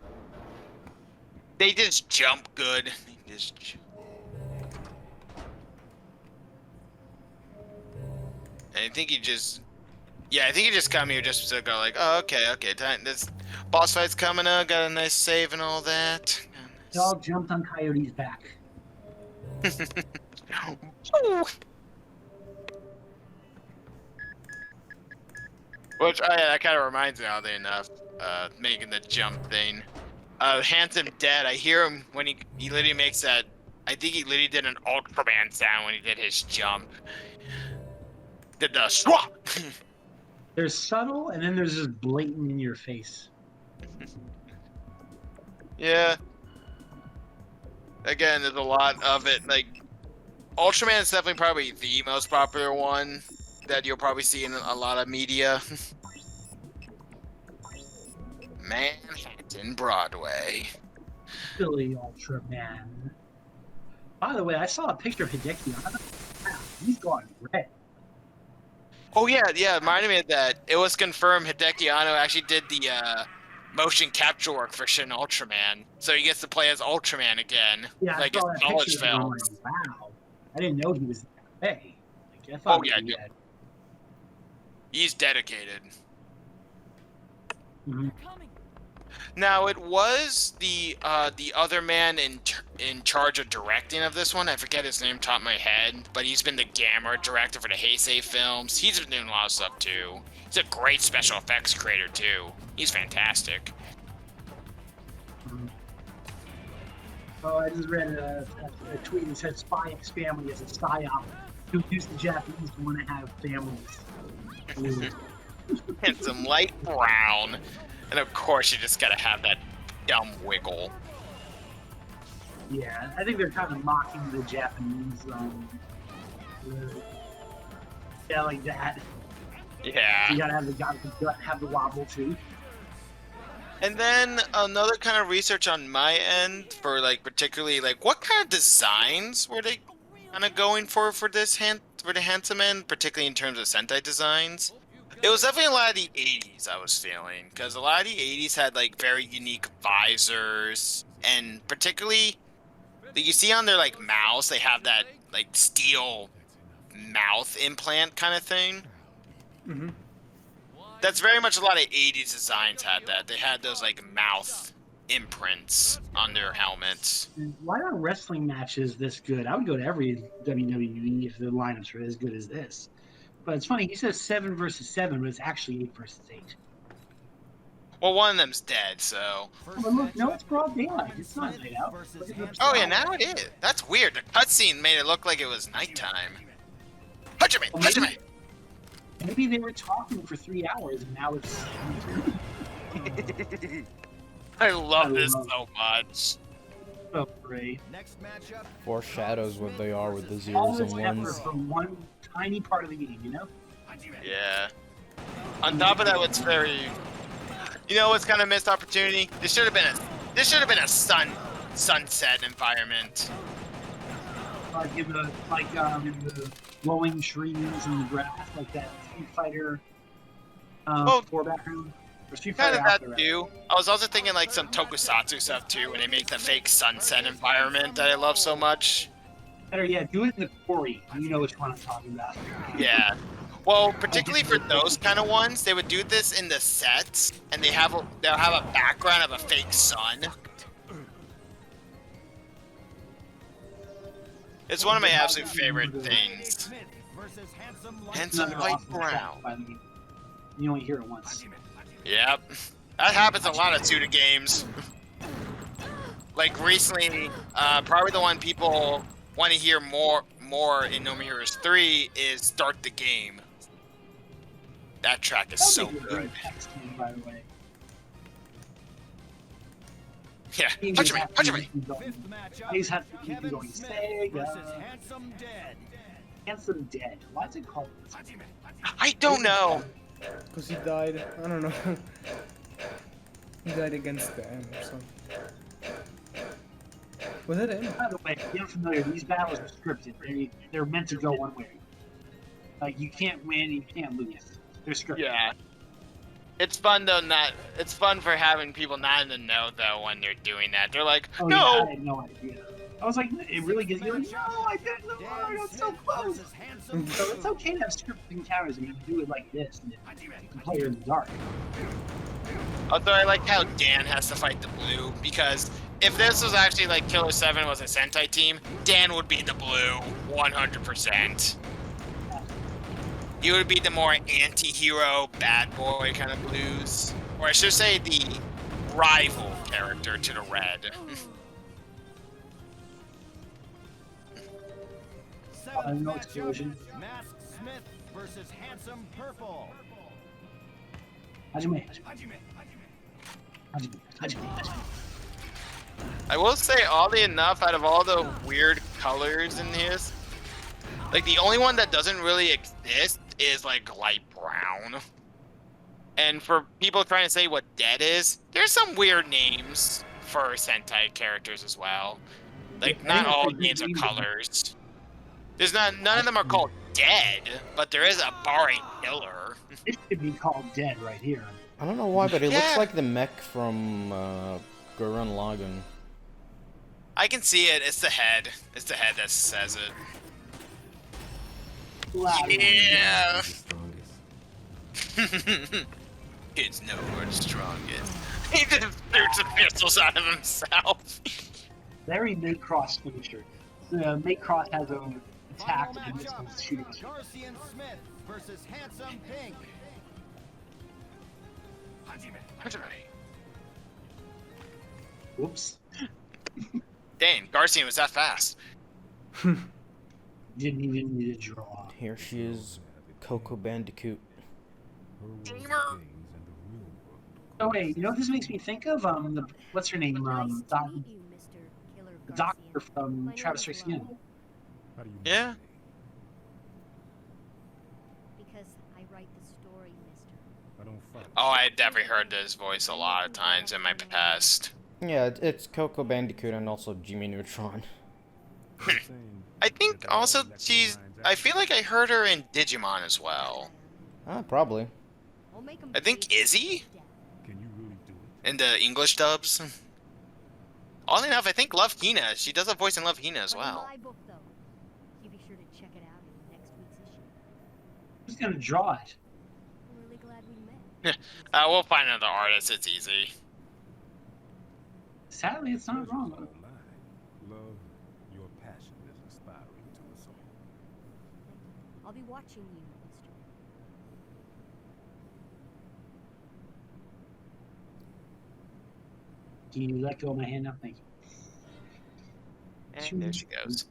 They just jump good. And I think you just come here just to go like, oh, okay, time. This boss fight's coming up. Got a nice save and all that. They all jumped on Coyote's back. Which that kind of reminds me, oddly enough, making the jump thing. Handsome Dead. I hear him when he literally makes that. I think he literally did an Ultraman sound when he did his jump. Did the swap. There's subtle, and then there's just blatant in your face. Yeah. Again, there's a lot of it. Like, Ultraman is definitely probably the most popular one that you'll probably see in a lot of media. Manhattan Broadway. Silly Ultraman. By the way, I saw a picture of Hideki. Wow, he's gone red. Oh yeah, it reminded me of that. It was confirmed Hideki Anno actually did the motion capture work for Shin Ultraman, so he gets to play as Ultraman again, Yeah, like I his saw that college picture and I'm films. like, wow, I didn't know he was that way. Like, I thought Oh, yeah, he was dude. He's dedicated. Mhm. Now it was the other man in charge of directing of this one. I forget his name top of my head, but he's been the Gamera director for the Heisei films. He's been doing a lot of stuff too. He's a great special effects creator too. He's fantastic. Oh, I just read a tweet that said Spy X Family is a psyop to induce the Japanese to want to have families. Ooh. And some light brown. And of course you just gotta have that dumb wiggle. Yeah, I think they're kind of mocking the Japanese. Yeah, like that. Yeah. You gotta have the wobble too. And then another kind of research on my end for like particularly like what kind of designs were they kind of going for the handsome end, particularly in terms of Sentai designs. It was definitely a lot of the 80s I was feeling, because a lot of the 80s had like very unique visors, and particularly you see on their like mouths they have that like steel mouth implant kind of thing. Mm-hmm. That's very much a lot of 80s designs had that. They had those like mouth imprints on their helmets. Why are wrestling matches this good? I would go to every WWE if the lineups were as good as this. But it's funny, he says 7 versus 7, but it's actually 8 versus 8. Well, one of them's dead, so. Oh, look, no, it's broad daylight. It's not night out. Oh yeah, now it is. That's weird. The cutscene made it look like it was nighttime. Hajime! Hajime! Maybe they were talking for 3 hours and now it's. I love this so much. So great. Next matchup. Foreshadows what they are with the zeros All and this effort ones. for one tiny part of the game, you know? Yeah. On top of that, what's very, you know, what's kind of missed opportunity? This should have been a sunset environment. Like in the glowing trees and the grass, like that Street Fighter for background. Or Street Kind Fighter of that too. I was also thinking like some tokusatsu stuff too, when they make the fake sunset environment that I love so much. Better yet, do it in the quarry. You know which one I'm talking about. Yeah. Well, particularly for those kind of ones, they would do this in the sets, and they'll have a background of a fake sun. It's one of my absolute favorite things. Handsome Another white awesome brown. track by the game. You only hear it once. Yep. That happens a lot of Suda games. Like recently, probably the one people want to hear more in No More Heroes 3 is Start the Game. That track is so good. By the way. Yeah, punch me. Fifth matchup. He's had to keep Kevin going. Smith Sega. versus Handsome Dead. Handsome Dead. Why is it called? I don't know. Because he died. I don't know. He died against them. So. Was it him? By the way, if you're familiar, these battles are scripted. They're meant to go one way. Like you can't win, you can't lose. They're scripted. Yeah. It's fun though. It's fun for having people not in the know though when they're doing that. They're like, Oh, no. yeah, I had no idea. I was like, it really gets you like, no, I didn't know. I got so close. So it's okay to have scripted encounters and you can do it like this, and you can play in the dark. Although I like how Dan has to fight the blue, because if this was actually like Killer7 was a Sentai team, Dan would be the blue, 100%. You would be the more anti-hero, bad boy kind of blues. Or I should say the rival character to the red. No explosion. Mask Smith versus Handsome Purple. Hajime. I will say, oddly enough, out of all the weird colors in his, like the only one that doesn't really exist is like light brown. And for people trying to say what dead is, there's some weird names for Sentai characters as well. Like not all names are colors. There's none of them are called dead, but there is a Bari killer. It should be called Dead right here. I don't know why, but it looks Yeah. like the mech from Gurren Lagann. I can see it. It's the head. It's the head that says it. Loud. Yeah. Kids know we're the strongest. He just shoots the pistols out of himself. Very Maycross finisher. The Maycross has an attack Final and this matchup. one's shooting. Garcian Smith versus Handsome Pink. Whoops. Dang, Garcian was that fast. Didn't even need to draw. Here she is, Coco Bandicoot. Gamer. Oh wait, you know what this makes me think of? What's her name? The doctor from Travis Strikes Again. Yeah. Because I write write the story, mister. I don't fight. Oh, I definitely heard this voice a lot of times in my past. Yeah, it's Coco Bandicoot and also Jimmy Neutron. I think also she's. I feel like I heard her in Digimon as well. Probably. I'll make 'em I think pay for Izzy their death. Can you really do it? in the English dubs. Oddly enough, I think Love Hina. She does a voice in Love Hina as But in well. my book, though, you be sure to check it out in next week's issue. Who's gonna draw it? I'm really glad we met. We'll find another artist. It's easy. Sadly, it's not wrong. Love, your passion is inspiring to us all. I'll be watching you, mister. Can you let go of my hand now? Thank you. And there she goes.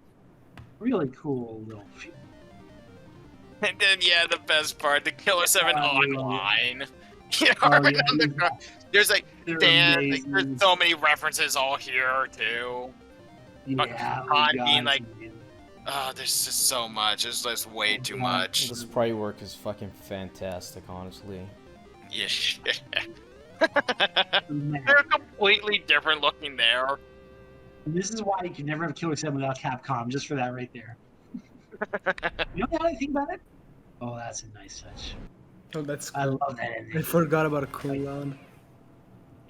Really cool little. And then, yeah, the best part, the Killer7 online. Yeah, Oh, right yeah, on the these- ground. There's like, they're Dan, like, amazing. there's so many references all here, too. Yeah, oh Han my being God, like, man. oh, there's just so much. There's just way too much. The sprite work is fucking fantastic, honestly. Yeah. Man. They're completely different looking there. This is why you can never have Killer7 without Capcom, just for that right there. You know how I think about it? Oh, that's a nice touch. Oh, that's I cool. love that I ending. forgot about a cooldown.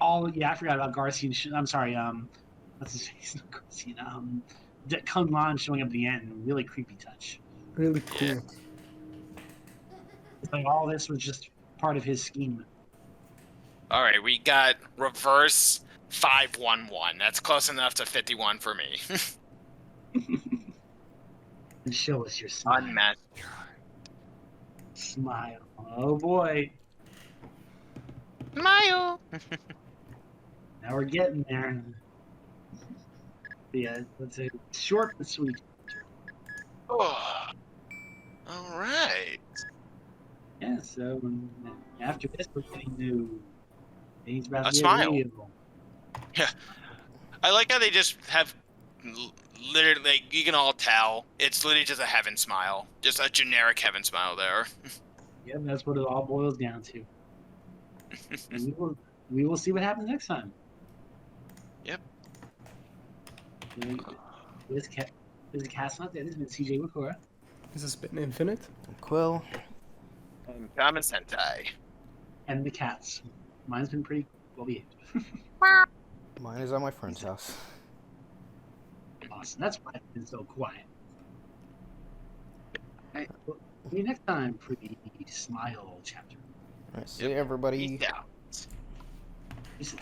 I forgot about Garcia. I'm sorry. What's his face? Not Garcia. Kung Lan showing up at the end. Really creepy touch. Really cool. It's like all this was just part of his scheme. All right, we got reverse 511. That's close enough to 51 for me. And show us your smile. Unmatched. Smile. Oh boy. Smile. Now we're getting there. Yeah, let's say short but sweet. Oh. All right. Yeah, so after this, we're getting to things about A to get smile. real. I like how they just have literally, like, you can all tell it's literally just a heaven smile, just a generic heaven smile there. Yeah, that's what it all boils down to. And we will see what happens next time. Yep. This is Cast Not Dead. This has been CJ Wakura. This has been Infinite. Quill. And KamenSentai. And the cats. Mine's been pretty well behaved. Mine is at my friend's house. Awesome. That's why it's been so quiet. Alright, well, see you next time for the Smile chapter. Alright, see everybody. Peace out. This is